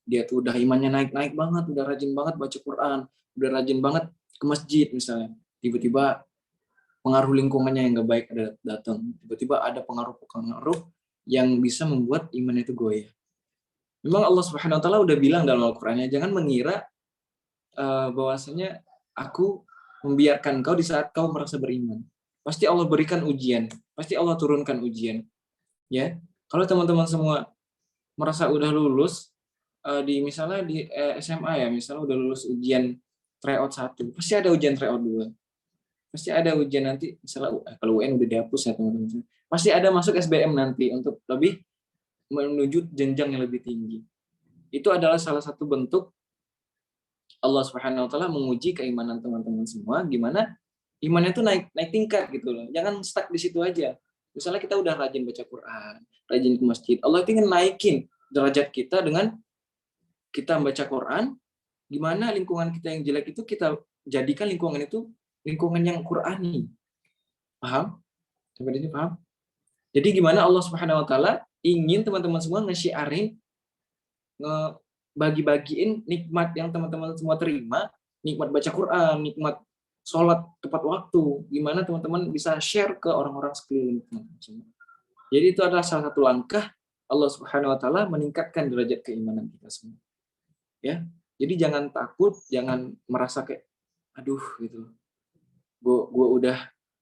dia tuh udah imannya naik-naik banget, udah rajin banget baca Quran, udah rajin banget ke masjid misalnya. Tiba-tiba pengaruh lingkungannya yang nggak baik ada datang, tiba-tiba ada pengaruh-pengaruh yang bisa membuat iman itu goyah. Memang Allah Subhanahu Wa Taala udah bilang dalam Al-Qur'annya, jangan mengira bahwasanya aku membiarkan kau di saat kau merasa beriman. Pasti Allah berikan ujian, pasti Allah turunkan ujian. Ya, kalau teman-teman semua merasa udah lulus misalnya di SMA ya, misalnya udah lulus ujian tryout 1, pasti ada ujian tryout 2. Pasti ada ujian nanti, misalnya kalau UN udah dihapus ya teman-teman. Pasti ada masuk SBM nanti untuk lebih menuju jenjang yang lebih tinggi. Itu adalah salah satu bentuk Allah Subhanahu Wa Taala menguji keimanan teman-teman semua, gimana imannya itu naik tingkat gitu loh. Jangan stuck di situ aja. Misalnya kita udah rajin baca Quran, rajin ke masjid, Allah ingin naikin derajat kita dengan kita membaca Quran. Gimana lingkungan kita yang jelek itu kita jadikan lingkungan itu lingkungan yang Qurani. Paham? Sampai di sini paham? Jadi gimana Allah Subhanahu Wa Taala ingin teman-teman semua nge-syiarin, bagi-bagiin nikmat yang teman-teman semua terima, nikmat baca Quran, nikmat sholat tepat waktu, gimana teman-teman bisa share ke orang-orang sekeliling teman-teman semua. Jadi itu adalah salah satu langkah Allah Subhanahu Wa Taala meningkatkan derajat keimanan kita semua. Ya, jadi jangan takut, jangan merasa kayak, aduh gitu, gue udah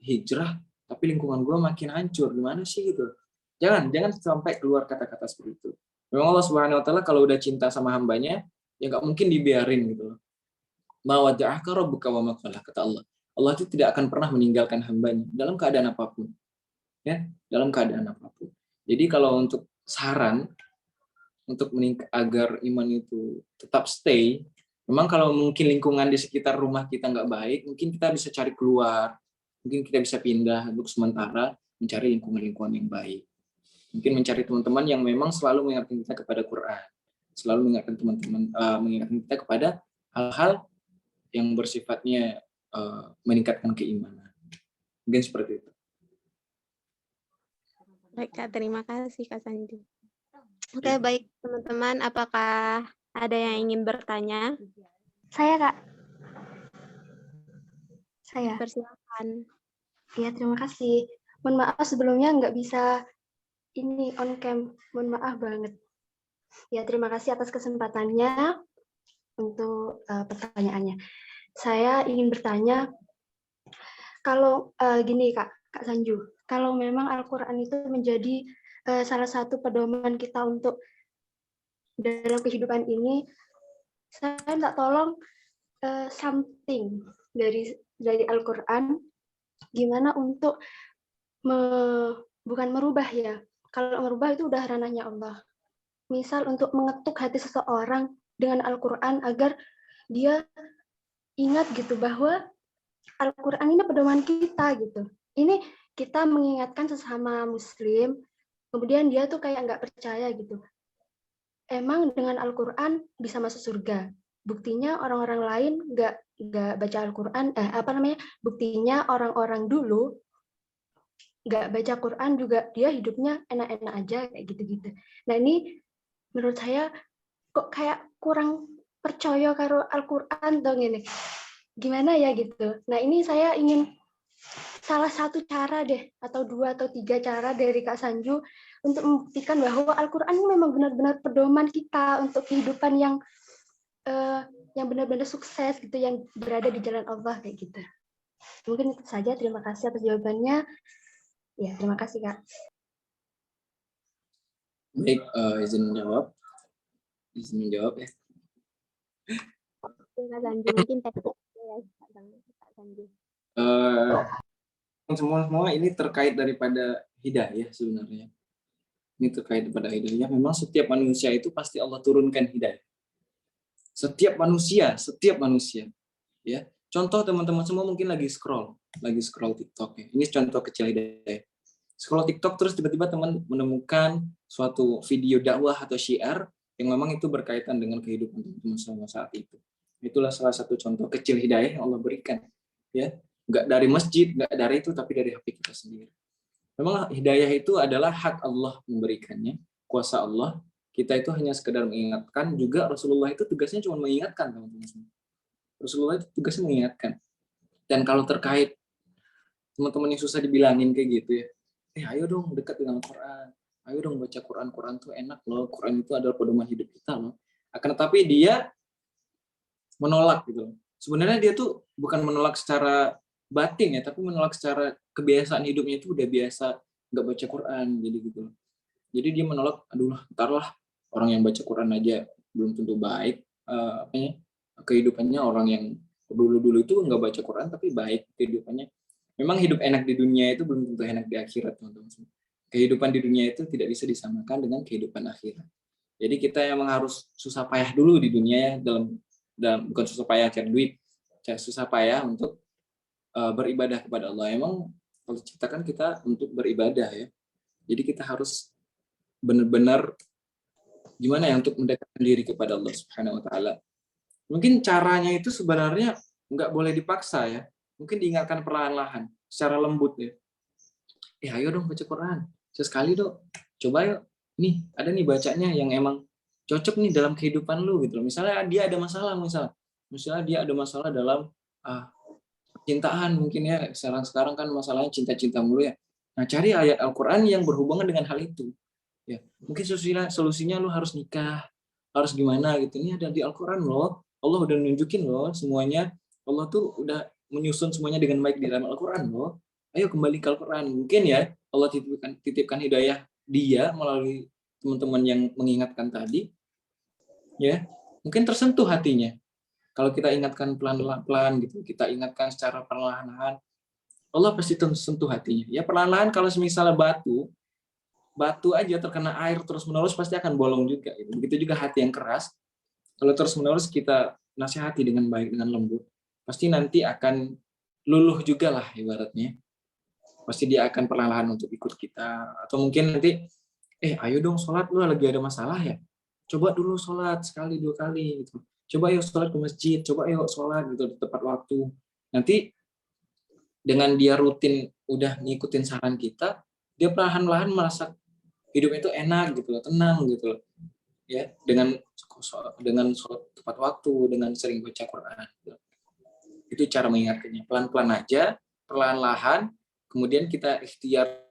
hijrah, tapi lingkungan gue makin hancur, gimana sih gitu. Jangan sampai keluar kata-kata seperti itu. Memang Allah Subhanahu Wa Taala kalau udah cinta sama hambanya, ya nggak mungkin dibiarin gitu loh. Ma wada'aka rabbuka wa ma qala, kata Allah. Allah itu tidak akan pernah meninggalkan hambanya dalam keadaan apapun. Ya, dalam keadaan apapun. Jadi kalau untuk saran untuk agar iman itu tetap stay, memang kalau mungkin lingkungan di sekitar rumah kita nggak baik, mungkin kita bisa cari keluar, mungkin kita bisa pindah untuk sementara mencari lingkungan-lingkungan yang baik. Mungkin mencari teman-teman yang memang selalu mengingatkan kita kepada Quran, selalu mengingatkan teman-teman, mengingatkan kita kepada hal-hal yang bersifatnya meningkatkan keimanan. Mungkin seperti itu. Baik Kak, terima kasih Kak Sanju. Oke, baik teman-teman, apakah ada yang ingin bertanya? Saya, Kak. Saya. Persilakan. Ya, terima kasih. Mohon maaf sebelumnya nggak bisa ini on cam. Mohon maaf banget. Ya, terima kasih atas kesempatannya untuk pertanyaannya. Saya ingin bertanya, kalau gini Kak Sanju, kalau memang Al-Quran itu menjadi salah satu pedoman kita untuk dalam kehidupan ini, saya minta tolong something dari Al-Quran, gimana untuk bukan merubah ya, kalau merubah itu udah ranahnya Allah. Misal untuk mengetuk hati seseorang dengan Al-Quran agar dia ingat gitu bahwa Al-Quran ini pedoman kita gitu. Ini kita mengingatkan sesama Muslim, kemudian dia tuh kayak nggak percaya gitu. Emang dengan Al-Quran bisa masuk surga. Buktinya orang-orang lain nggak baca Al-Quran, buktinya orang-orang dulu nggak baca Quran juga dia hidupnya enak-enak aja kayak gitu-gitu. Nah ini menurut saya kok kayak kurang percaya karo Al-Quran dong ini. Gimana ya gitu. Nah ini saya ingin salah satu cara deh, atau 2 atau 3 cara dari Kak Sanju untuk membuktikan bahwa Al-Quran ini memang benar-benar pedoman kita untuk kehidupan yang benar-benar sukses gitu, yang berada di jalan Allah kayak gitu. Mungkin itu saja. Terima kasih atas jawabannya. Ya, terima kasih Kak. Baik, izin menjawab ya. Kak Sanju, mungkin teknik ya Kak Sanju. Semua ini terkait daripada hidayah sebenarnya. Ini terkait daripada hidayah. Memang setiap manusia itu pasti Allah turunkan hidayah. Setiap manusia, ya. Contoh teman-teman semua mungkin lagi scroll TikTok ya. Ini contoh kecil hidayah. Scroll TikTok terus tiba-tiba teman menemukan suatu video dakwah atau syiar yang memang itu berkaitan dengan kehidupan teman-teman semua saat itu. Itulah salah satu contoh kecil hidayah yang Allah berikan. Ya, nggak dari masjid, nggak dari itu, tapi dari hati kita sendiri. Memang hidayah itu adalah hak Allah memberikannya, kuasa Allah. Kita itu hanya sekedar mengingatkan. Juga Rasulullah itu tugasnya cuma mengingatkan, teman-teman. Rasulullah itu tugasnya mengingatkan. Dan kalau terkait teman-teman yang susah dibilangin kayak gitu ya. Ayo dong dekat dengan Quran. Ayo dong baca Quran. Quran tuh enak loh. Quran itu adalah pedoman hidup kita loh. Akan tetapi dia menolak gitu loh. Sebenarnya dia tuh bukan menolak secara batin ya, tapi menolak secara kebiasaan hidupnya itu udah biasa nggak baca Quran, jadi gitu loh. Jadi dia menolak, aduh ntar lah orang yang baca Quran aja belum tentu baik kehidupannya, orang yang dulu itu nggak baca Quran tapi baik kehidupannya. Memang hidup enak di dunia itu belum tentu enak di akhirat, teman-teman. Kehidupan di dunia itu tidak bisa disamakan dengan kehidupan akhirat. Jadi kita emang harus susah payah dulu di dunia ya, dalam bukan susah payah cari duit, susah payah untuk beribadah kepada Allah. Emang kalau diciptakan kita untuk beribadah ya. Jadi kita harus benar-benar gimana ya untuk mendekatkan diri kepada Allah Subhanahu wa taala. Mungkin caranya itu sebenarnya nggak boleh dipaksa ya. Mungkin diingatkan perlahan-lahan, secara lembut ya. Ayo dong baca Quran. Sesekali dong. Coba yuk. Nih, ada nih bacanya yang emang cocok nih dalam kehidupan lu gitu. Misalnya dia ada masalah misalnya dia ada masalah dalam cintaan mungkin ya. Sekarang kan masalahnya cinta-cinta mulu ya. Nah, cari ayat Al-Qur'an yang berhubungan dengan hal itu. Ya, mungkin solusinya lu harus nikah, harus gimana gitu. Ini ada di Al-Qur'an loh. Allah udah nunjukin loh semuanya. Allah tuh udah menyusun semuanya dengan baik di dalam Al-Qur'an loh. Ayo kembali ke Al-Qur'an. Mungkin ya Allah titipkan hidayah dia melalui teman-teman yang mengingatkan tadi. Ya, mungkin tersentuh hatinya. Kalau kita ingatkan pelan-pelan gitu, kita ingatkan secara perlahan-lahan, Allah pasti tersentuh hatinya. Ya perlahan-lahan, kalau misalnya batu aja terkena air terus-menerus pasti akan bolong juga. Gitu. Begitu juga hati yang keras, kalau terus-menerus kita nasihati dengan baik, dengan lembut, pasti nanti akan luluh juga lah ibaratnya. Pasti dia akan perlahan-lahan untuk ikut kita. Atau mungkin nanti, ayo dong sholat, lu lagi ada masalah ya? Coba dulu sholat sekali, 2 kali. Gitu. Coba yuk sholat ke masjid, coba yuk sholat gitu, di tepat waktu. Nanti dengan dia rutin udah ngikutin saran kita, dia perlahan-lahan merasa hidupnya itu enak gitu, tenang gitu, ya dengan sholat tepat waktu, dengan sering baca Quran. Gitu. Itu cara mengingatkannya, pelan-pelan aja, perlahan-lahan, kemudian kita ikhtiar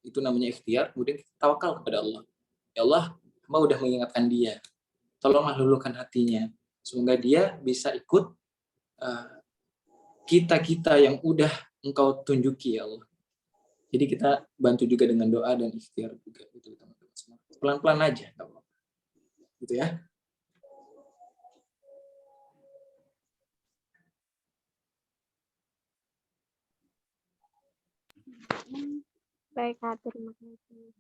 itu namanya ikhtiar, kemudian kita tawakal kepada Allah. Ya Allah, hamba udah mengingatkan dia, tolonglah luluhkan hatinya, semoga dia bisa ikut kita yang udah Engkau tunjuki ya Allah. Jadi kita bantu juga dengan doa dan ikhtiar juga gitu teman-teman semua. Pelan-pelan aja, nggak apa-apa. Gitu ya. Baik Kak, terima kasih.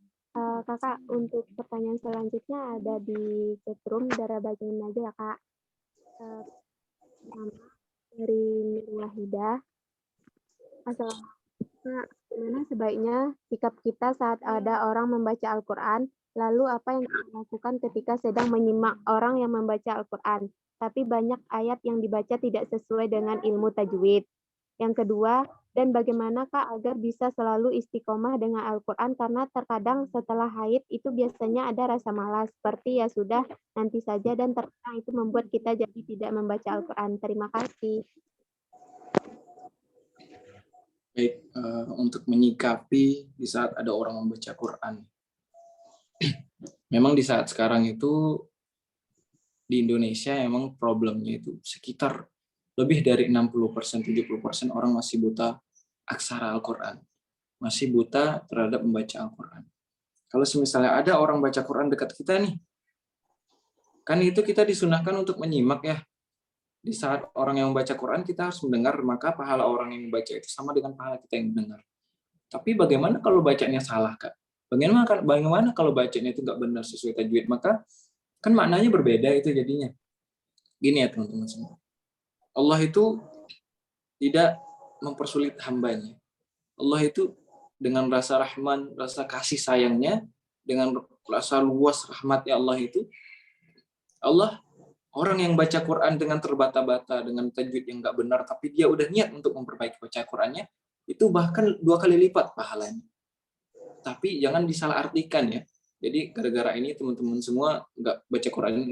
Kakak, untuk pertanyaan selanjutnya ada di chatroom, Dara bacain aja ya Kak. Pertama dari Wahidah. Bagaimana sebaiknya sikap kita saat ada orang membaca Al-Quran? Lalu apa yang kita lakukan ketika sedang menyimak orang yang membaca Al-Quran, tapi banyak ayat yang dibaca tidak sesuai dengan ilmu tajwid? Yang kedua, dan bagaimana Kak agar bisa selalu istiqomah dengan Al-Quran, karena terkadang setelah haid itu biasanya ada rasa malas, seperti ya sudah nanti saja, dan terkadang itu membuat kita jadi tidak membaca Al-Quran. Terima kasih. Baik, untuk menyikapi di saat ada orang membaca Quran. Memang di saat sekarang itu di Indonesia memang problemnya itu sekitar lebih dari 60%, 70% orang masih buta aksara Al-Quran. Masih buta terhadap membaca Al-Quran. Kalau misalnya ada orang baca Quran dekat kita nih, kan itu kita disunahkan untuk menyimak ya. Di saat orang yang membaca Quran kita harus mendengar, maka pahala orang yang membaca itu sama dengan pahala kita yang mendengar. Tapi bagaimana kalau bacanya salah, Kak? Bagaimana kalau bacanya itu nggak benar sesuai tajwid? Maka kan maknanya berbeda itu jadinya. Gini ya teman-teman semua. Allah itu tidak mempersulit hambanya. Allah itu dengan rasa rahman, rasa kasih sayangnya, dengan rasa luas rahmatnya Allah itu, Allah orang yang baca Quran dengan terbata-bata, dengan tajwid yang nggak benar, tapi dia udah niat untuk memperbaiki baca Qurannya, itu bahkan 2 kali lipat pahalanya. Tapi jangan disalahartikan ya. Jadi gara-gara ini teman-teman semua nggak baca Quran,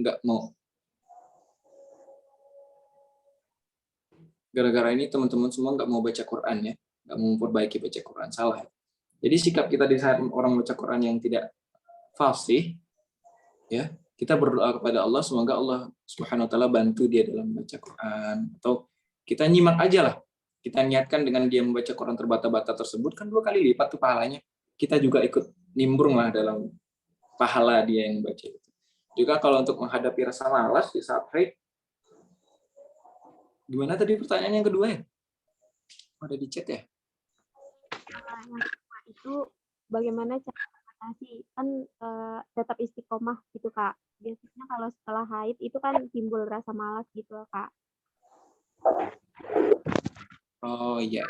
gara-gara ini teman-teman semua nggak mau baca Quran ya. nggak memperbaiki baca Quran, salah. Jadi sikap kita di saat orang baca Quran yang tidak fasih, ya, kita berdoa kepada Allah semoga Allah Subhanahu wa taala bantu dia dalam membaca Quran, atau kita nyimak aja lah. Kita niatkan dengan dia membaca Quran terbata-bata tersebut kan 2 kali lipat tuh pahalanya. Kita juga ikut nimbrung lah dalam pahala dia yang membaca itu. Juga kalau untuk menghadapi rasa malas di saat haid, gimana tadi pertanyaan yang kedua ya? Ada di chat ya? Yang kedua itu bagaimana cara mengatasi, kan tetap istiqomah gitu Kak. Biasanya kalau setelah haid itu kan timbul rasa malas gitu loh Kak. Oh iya.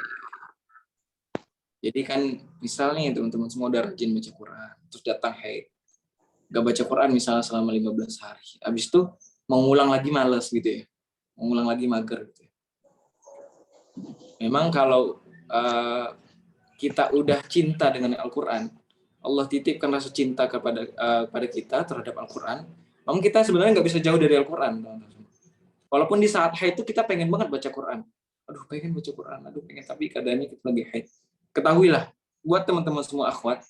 Jadi kan misalnya teman-teman semua udah rajin baca Quran, terus datang haid, gak baca Quran misalnya selama 15 hari. Habis itu mau ngulang lagi malas gitu ya. Mau ngulang lagi mager gitu ya. Memang kalau kita udah cinta dengan Al-Quran, Allah titipkan rasa cinta pada kita terhadap Al-Quran, namun kita sebenarnya nggak bisa jauh dari Al-Quran. Walaupun di saat haid itu kita pengen banget baca Quran. Aduh, pengen baca Quran, aduh pengen, tapi keadaannya kita lagi haid. Ketahuilah, buat teman-teman semua akhwat,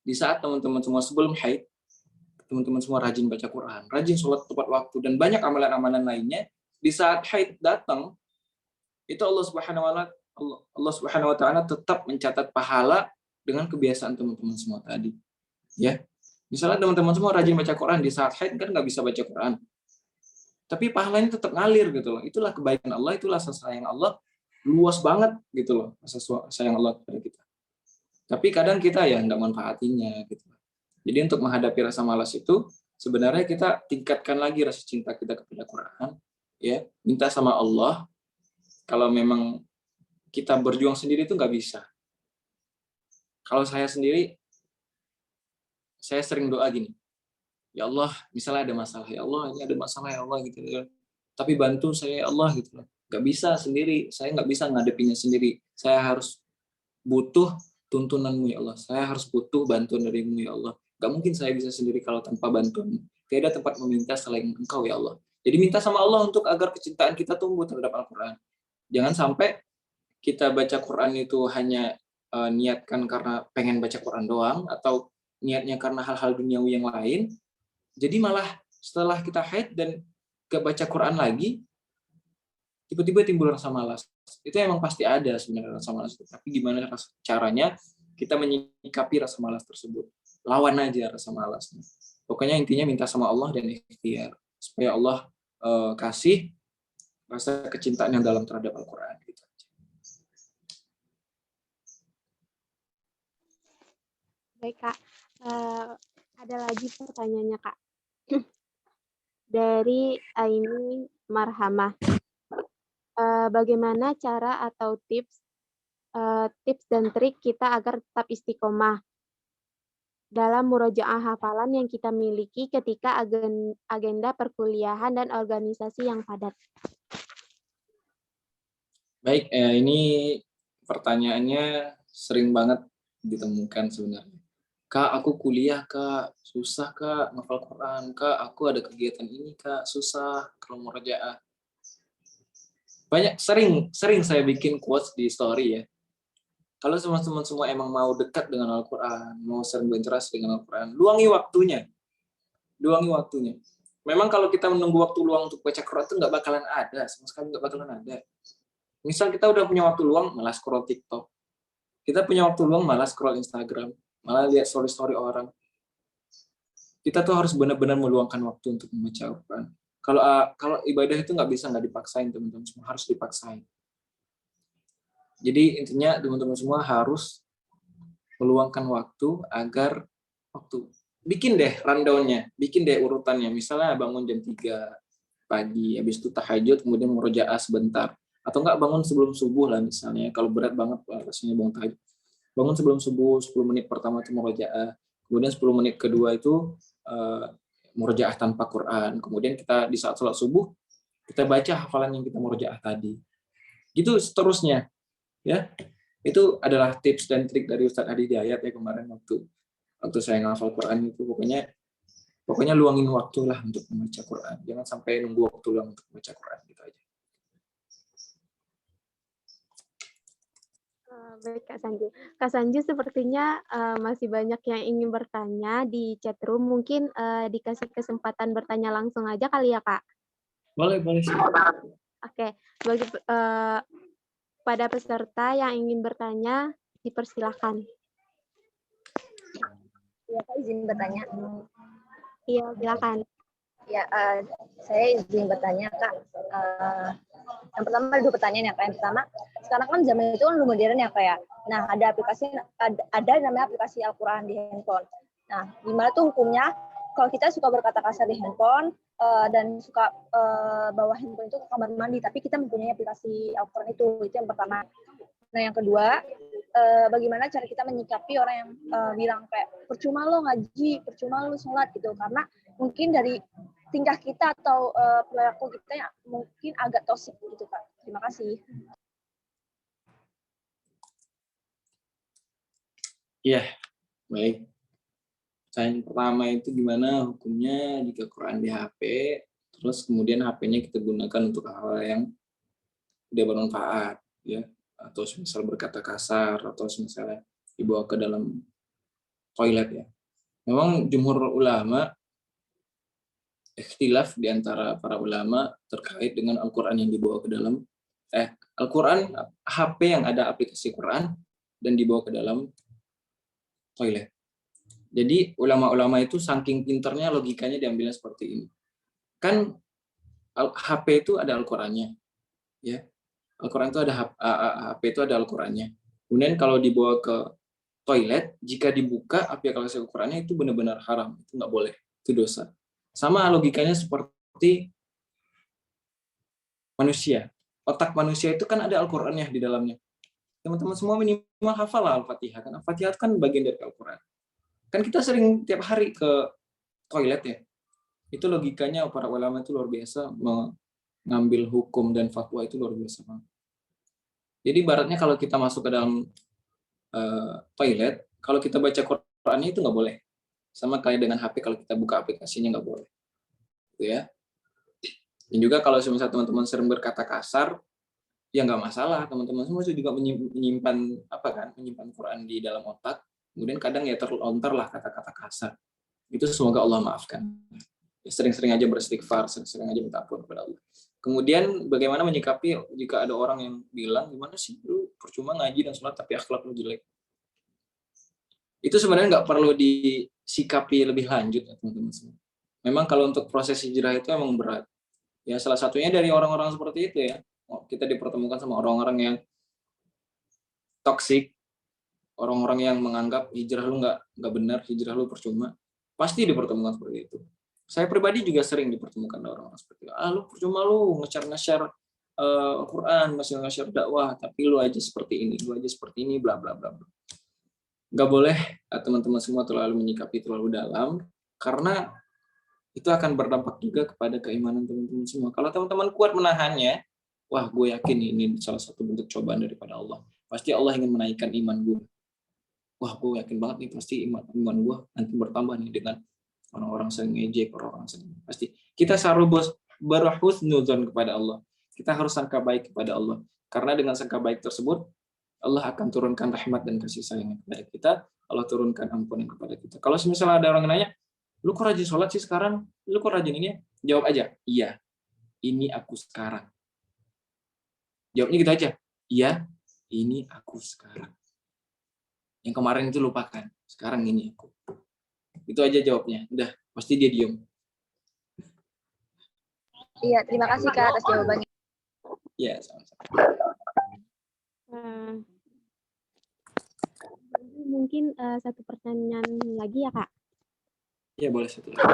di saat teman-teman semua sebelum haid, teman-teman semua rajin baca Quran, rajin sholat tepat waktu, dan banyak amalan-amalan lainnya. Di saat haid datang, itu Allah Subhanahu wa taala tetap mencatat pahala dengan kebiasaan teman-teman semua tadi. Ya. Misalnya teman-teman semua rajin baca Quran, di saat haid kan nggak bisa baca Quran. Tapi pahalanya tetap ngalir gitu loh. Itulah kebaikan Allah, itulah rasa sayang Allah, luas banget gitu loh rasa sayang Allah kepada kita. Tapi kadang kita ya nggak manfaatinya gitu. Jadi untuk menghadapi rasa malas itu sebenarnya kita tingkatkan lagi rasa cinta kita kepada Quran, ya, minta sama Allah. Kalau memang kita berjuang sendiri itu nggak bisa. Kalau saya sendiri, saya sering doa gini, ya Allah, misalnya ada masalah, ya Allah, ini ada masalah ya Allah gitu, tapi bantu saya ya Allah gitu. Nggak bisa sendiri, saya nggak bisa ngadepinya sendiri. Saya harus butuh tuntunanmu ya Allah. Saya harus butuh bantuan darimu ya Allah. Nggak mungkin saya bisa sendiri kalau tanpa bantuan. Tidak ada tempat meminta selain Engkau ya Allah. Jadi minta sama Allah untuk agar kecintaan kita tumbuh terhadap Al-Quran. Jangan sampai kita baca Quran itu hanya niatkan karena pengen baca Quran doang, atau niatnya karena hal-hal duniawi yang lain. Jadi malah setelah kita haid dan gak baca Quran lagi, tiba-tiba timbul rasa malas. Itu emang pasti ada sebenarnya rasa malas itu. Tapi gimana caranya kita menyikapi rasa malas tersebut? Lawan aja rasa malasnya. Pokoknya intinya minta sama Allah dan ikhtiar supaya Allah kasih rasa kecintaan yang dalam terhadap Al-Quran. Gitu. Baik Kak, ada lagi pertanyaannya Kak. Dari Aini Marhamah. Bagaimana cara atau tips dan trik kita agar tetap istiqomah dalam murojaah hafalan yang kita miliki ketika agenda perkuliahan dan organisasi yang padat? Baik, ini pertanyaannya sering banget ditemukan sebenarnya. Kak, aku kuliah, Kak, susah, Kak, ngafal Quran, Kak, aku ada kegiatan ini, Kak, susah kalau murojaah. Sering saya bikin quotes di story ya. Kalau teman-teman semua emang mau dekat dengan Al-Quran, mau sering berinteraksi dengan Al-Quran, luangi waktunya. Memang kalau kita menunggu waktu luang untuk baca Quran itu nggak bakalan ada, sama sekali nggak bakalan ada. Misal kita udah punya waktu luang, malah scroll TikTok. Kita punya waktu luang, malah scroll Instagram, malah lihat story-story orang. Kita tuh harus benar-benar meluangkan waktu untuk membaca Al-Quran. Kalau ibadah itu nggak dipaksain, teman-teman semua, harus dipaksain. Jadi intinya teman-teman semua harus meluangkan waktu agar bikin deh rundown-nya, bikin deh urutannya. Misalnya bangun jam 3 pagi, habis itu tahajud, kemudian murojaah sebentar. Atau enggak bangun sebelum subuh lah misalnya, kalau berat banget rasanya bangun tahajud. Bangun sebelum subuh, 10 menit pertama itu murojaah, kemudian 10 menit kedua itu murojaah tanpa Quran. Kemudian kita di saat sholat subuh, kita baca hafalan yang kita murojaah tadi. Gitu seterusnya. Ya, itu adalah tips dan trik dari Ustadz Hadi Hidayat ya kemarin waktu saya ngafal Quran itu, pokoknya luangin waktu lah untuk membaca Quran, jangan sampai nunggu waktu luang untuk membaca Quran, gitu aja. Baik, Kak Sanju. Kak Sanju sepertinya masih banyak yang ingin bertanya di chat room. Mungkin dikasih kesempatan bertanya langsung aja kali ya, Kak? Boleh. Oke, bagi pada peserta yang ingin bertanya, dipersilahkan. Ya, Kak, izin bertanya. Iya, silakan. Ya, saya izin bertanya, Kak. Yang pertama ada 2 pertanyaan ya, Kak. Yang pertama, sekarang kan zaman itu kan lebih modern ya, Kak ya. Nah, ada namanya aplikasi Al-Quran di handphone. Nah, gimana tuh hukumnya kalau kita suka berkata kasar di handphone dan suka bawa handphone itu ke kamar mandi, tapi kita mempunyai aplikasi Al-Quran itu yang pertama. Nah, yang kedua, bagaimana cara kita menyikapi orang yang bilang kayak percuma lo ngaji, percuma lo sholat gitu, karena mungkin dari tingkah kita atau perilaku kita yang mungkin agak toksik gitu, Kak. Terima kasih. Iya, baik. Yang pertama itu gimana hukumnya jika Quran di HP, terus kemudian HP-nya kita gunakan untuk hal yang tidak bermanfaat, ya, atau misal berkata kasar, atau misalnya dibawa ke dalam toilet ya. Memang jumhur ulama ikhtilaf di antara para ulama terkait dengan Al-Quran yang dibawa ke dalam Al-Quran HP yang ada aplikasi Quran dan dibawa ke dalam toilet. Jadi ulama-ulama itu saking pinternya logikanya diambilnya seperti ini. Kan HP itu ada Al-Qurannya, ya. Al-Quran itu ada HP itu ada Al-Qurannya. Kemudian kalau dibawa ke toilet, jika dibuka aplikasi Al-Qurannya itu benar-benar haram, itu nggak boleh, itu dosa. Sama logikanya seperti manusia. Otak manusia itu kan ada Al-Qurannya di dalamnya. Teman-teman semua minimal hafal Al-Fatihah. Kan Al-Fatihah kan bagian dari Al-Quran. Kan kita sering tiap hari ke toilet ya. Itu logikanya para ulama itu luar biasa mengambil hukum dan fatwa itu luar biasa. Jadi ibaratnya kalau kita masuk ke dalam toilet, kalau kita baca Qurannya itu nggak boleh. Sama kayak dengan HP kalau kita buka aplikasinya nggak boleh. Gitu ya. Dan juga kalau misalnya teman-teman sering berkata kasar, ya nggak masalah. Teman-teman semua juga menyimpan Quran di dalam otak. Kemudian kadang ya terlontar lah kata-kata kasar. Itu semoga Allah maafkan. Ya, sering-sering aja beristighfar, sering-sering aja minta ampun kepada Allah. Kemudian bagaimana menyikapi jika ada orang yang bilang, gimana sih lu percuma ngaji dan sholat tapi akhlak lu jelek. Itu sebenarnya nggak perlu disikapi lebih lanjut ya teman-teman semua. Memang kalau untuk proses hijrah itu emang berat. Ya salah satunya dari orang-orang seperti itu ya. Kita dipertemukan sama orang-orang yang toksik, orang-orang yang menganggap hijrah lu nggak benar, hijrah lu percuma, pasti dipertemukan seperti itu. Saya pribadi juga sering dipertemukan orang-orang seperti itu. Lu percuma lu nge-share Al-Quran, nge-share dakwah, tapi lu aja seperti ini, lu aja seperti ini, bla bla bla. Nggak boleh teman-teman semua terlalu menyikapi terlalu dalam, karena itu akan berdampak juga kepada keimanan teman-teman semua. Kalau teman-teman kuat menahannya, wah gue yakin ini salah satu bentuk cobaan daripada Allah. Pasti Allah ingin menaikkan iman gue. Wah, gue yakin banget nih pasti iman gue nanti bertambah nih dengan orang-orang sering ngejek, orang-orang sering pasti. Kita harus berhusnuzon kepada Allah. Kita harus sangka baik kepada Allah. Karena dengan sangka baik tersebut, Allah akan turunkan rahmat dan kasih sayang kepada kita. Allah turunkan ampunan kepada kita. Kalau misalnya ada orang nanya, lu kok rajin sholat sih sekarang? Lu kok rajin ini? Jawab aja, iya, ini aku sekarang. Jawabnya gitu aja, iya, ini aku sekarang. Yang kemarin itu lupakan, sekarang ini aku. Itu aja jawabnya. Udah, pasti dia diem. Iya, terima kasih Kak atas jawabannya. Iya, sama-sama. Mungkin satu pertanyaan lagi ya, Kak? Iya, boleh satu lagi.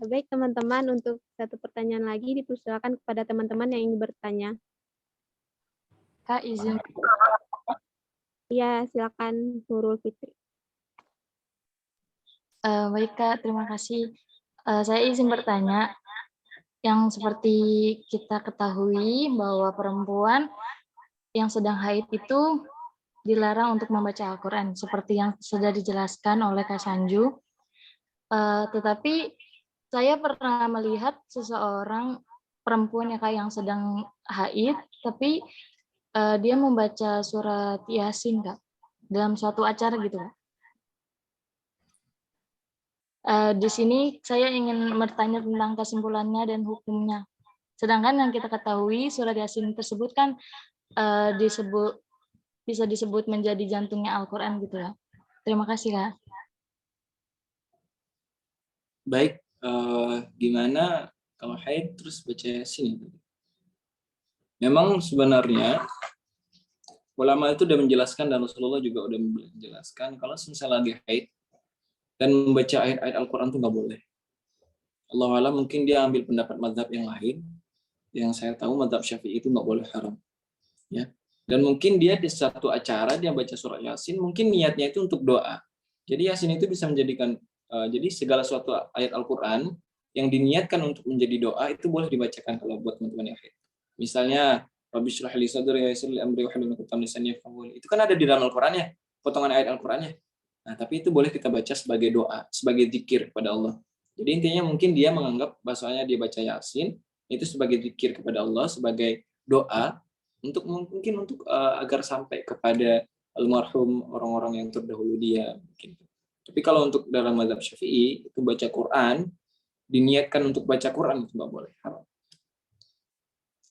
Baik, teman-teman, untuk satu pertanyaan lagi dipersilakan kepada teman-teman yang ingin bertanya. Kak, izin. Iya, silakan Nurul Fitri. Baik Kak, terima kasih. Saya izin bertanya, yang seperti kita ketahui bahwa perempuan yang sedang haid itu dilarang untuk membaca Al-Quran, seperti yang sudah dijelaskan oleh Kak Sanju. Tetapi saya pernah melihat seseorang perempuan ya Kak yang sedang haid, tapi dia membaca surat Yasin, Kak, dalam suatu acara gitu, Kak. Di sini saya ingin bertanya tentang kesimpulannya dan hukumnya. Sedangkan yang kita ketahui surat Yasin tersebut kan bisa disebut menjadi jantungnya Al-Quran gitu ya. Terima kasih, Kak. Baik, gimana kalau haid terus baca Yasin? Memang sebenarnya ulama itu udah menjelaskan dan Rasulullah juga udah menjelaskan kalau misalnya lagi haid dan membaca ayat-ayat Al-Quran itu nggak boleh. Allah alam mungkin dia ambil pendapat mazhab yang lain. Yang saya tahu mazhab Syafi'i itu nggak boleh, haram. Ya. Dan mungkin dia di satu acara dia baca surat Yasin, mungkin niatnya itu untuk doa. Jadi Yasin itu bisa menjadikan jadi segala suatu ayat Al-Quran yang diniatkan untuk menjadi doa itu boleh dibacakan kalau buat teman-teman yang haid. Misalnya Rabbi syrah li sadri wa yassir li amri wahlul 'uqdatam min lisani yafqahu. Itu kan ada di dalam Al-Qur'annya, potongan ayat Al-Qur'annya. Nah, tapi itu boleh kita baca sebagai doa, sebagai zikir kepada Allah. Jadi intinya mungkin dia menganggap bahasanya dia baca Yasin itu sebagai zikir kepada Allah, sebagai doa untuk mungkin untuk agar sampai kepada almarhum orang-orang yang terdahulu dia mungkin. Tapi kalau untuk dalam mazhab Syafi'i itu baca Quran diniatkan untuk baca Quran itu nggak boleh, haram.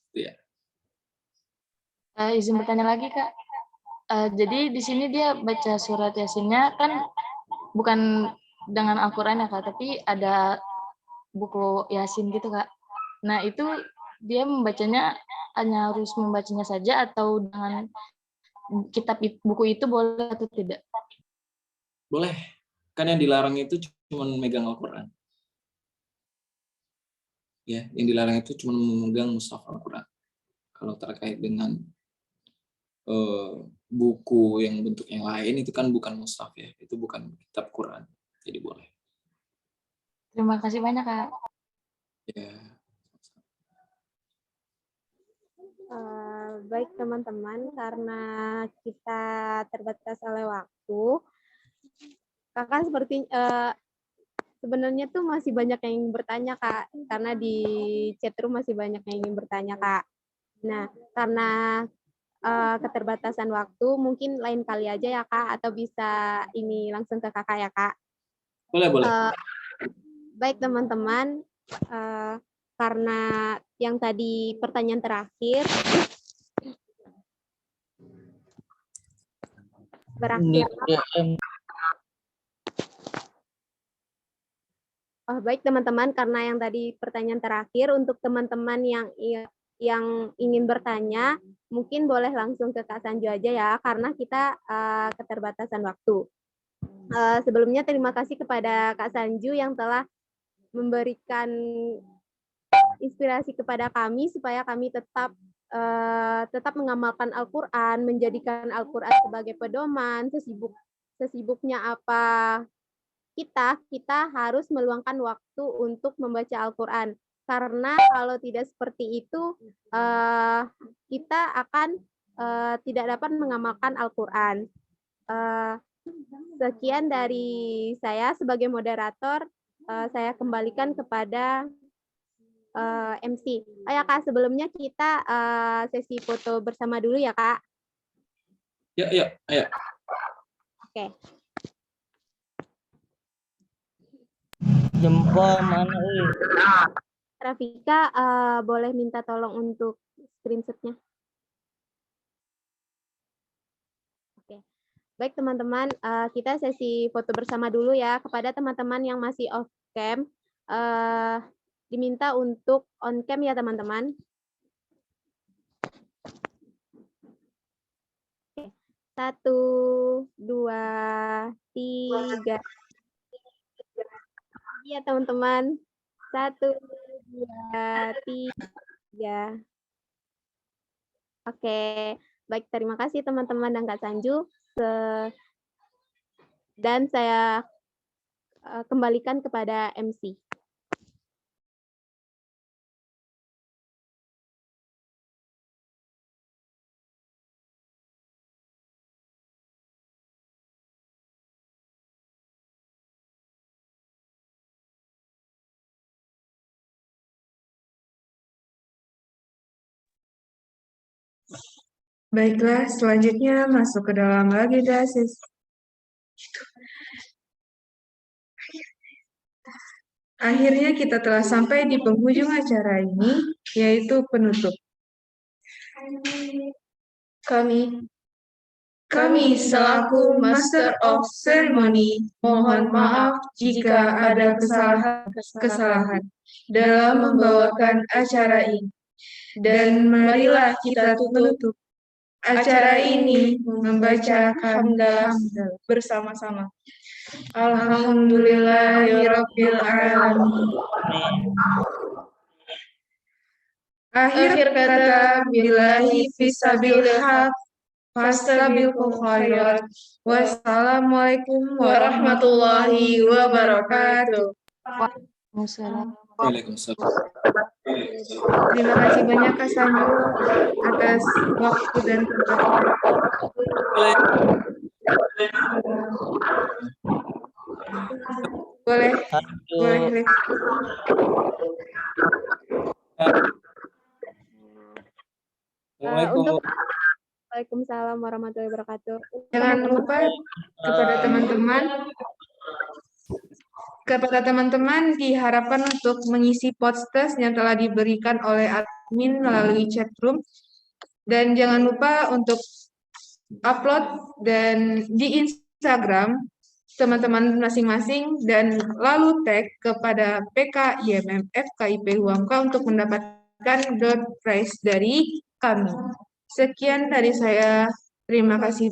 Itu ya. Izin bertanya lagi, Kak. Jadi di sini dia baca surat Yasinnya kan bukan dengan Al-Quran ya, Kak, tapi ada buku Yasin gitu, Kak. Nah, itu dia membacanya hanya harus membacanya saja atau dengan buku itu boleh atau tidak? Boleh. Kan yang dilarang itu cuma memegang Al-Quran. Ya, yang dilarang itu cuma memegang mushaf Al-Quran. Kalau terkait dengan buku yang bentuk yang lain itu kan bukan mushaf ya, itu bukan kitab Quran. Jadi boleh. Terima kasih banyak, Kak. Ya. Baik teman-teman, karena kita terbatas oleh waktu, Kakak seperti sebenarnya tuh masih banyak yang ingin bertanya, Kak, karena di chatroom masih banyak yang ingin bertanya, Kak. Nah, karena keterbatasan waktu, mungkin lain kali aja ya, Kak, atau bisa ini langsung ke Kakak ya, Kak. Boleh, boleh. Baik teman-teman, karena yang tadi pertanyaan terakhir berakhir. Baik teman-teman, karena yang tadi pertanyaan terakhir untuk teman-teman yang ingin bertanya, mungkin boleh langsung ke Kak Sanju aja ya, karena kita keterbatasan waktu. Sebelumnya terima kasih kepada Kak Sanju yang telah memberikan inspirasi kepada kami supaya kami tetap mengamalkan Al-Quran, menjadikan Al-Quran sebagai pedoman, sesibuknya apa kita harus meluangkan waktu untuk membaca Al-Quran. Karena kalau tidak seperti itu, kita akan tidak dapat mengamalkan Al-Quran. Sekian dari saya sebagai moderator, saya kembalikan kepada MC. Ya Kak, sebelumnya kita sesi foto bersama dulu ya Kak. Ya. Oke. Jempol mana? Rafika, boleh minta tolong untuk screenshot-nya. Oke. Baik teman-teman, kita sesi foto bersama dulu ya. Kepada teman-teman yang masih off cam, diminta untuk on cam ya teman-teman. Oke. 1, 2, 3. Iya teman-teman. 1, 2, 3. Oke, baik terima kasih teman-teman dan Kak Sanju. Dan saya kembalikan kepada MC. Baiklah, selanjutnya masuk ke dalam agenda sesi. Akhirnya kita telah sampai di penghujung acara ini, yaitu penutup. Kami selaku Master of Ceremony mohon maaf jika ada kesalahan dalam membawakan acara ini. Dan marilah kita tutup acara ini membaca hamdalah bersama-sama. Alhamdulillahirabbil alamin. Akhir kata, billahi fisabilil haq, fastabiqul khairat. Wassalamualaikum warahmatullahi wabarakatuh. Waalaikumsalam. Terima kasih banyak Kak Sanju atas waktu dan tempatnya. Boleh. Waalaikumsalam warahmatullahi wabarakatuh. Jangan lupa kepada teman-teman diharapkan untuk mengisi post-test yang telah diberikan oleh admin melalui chat room. Dan jangan lupa untuk upload dan di Instagram teman-teman masing-masing dan lalu tag kepada PK IMM FKIP UAMKA untuk mendapatkan door prize dari kami. Sekian dari saya. Terima kasih.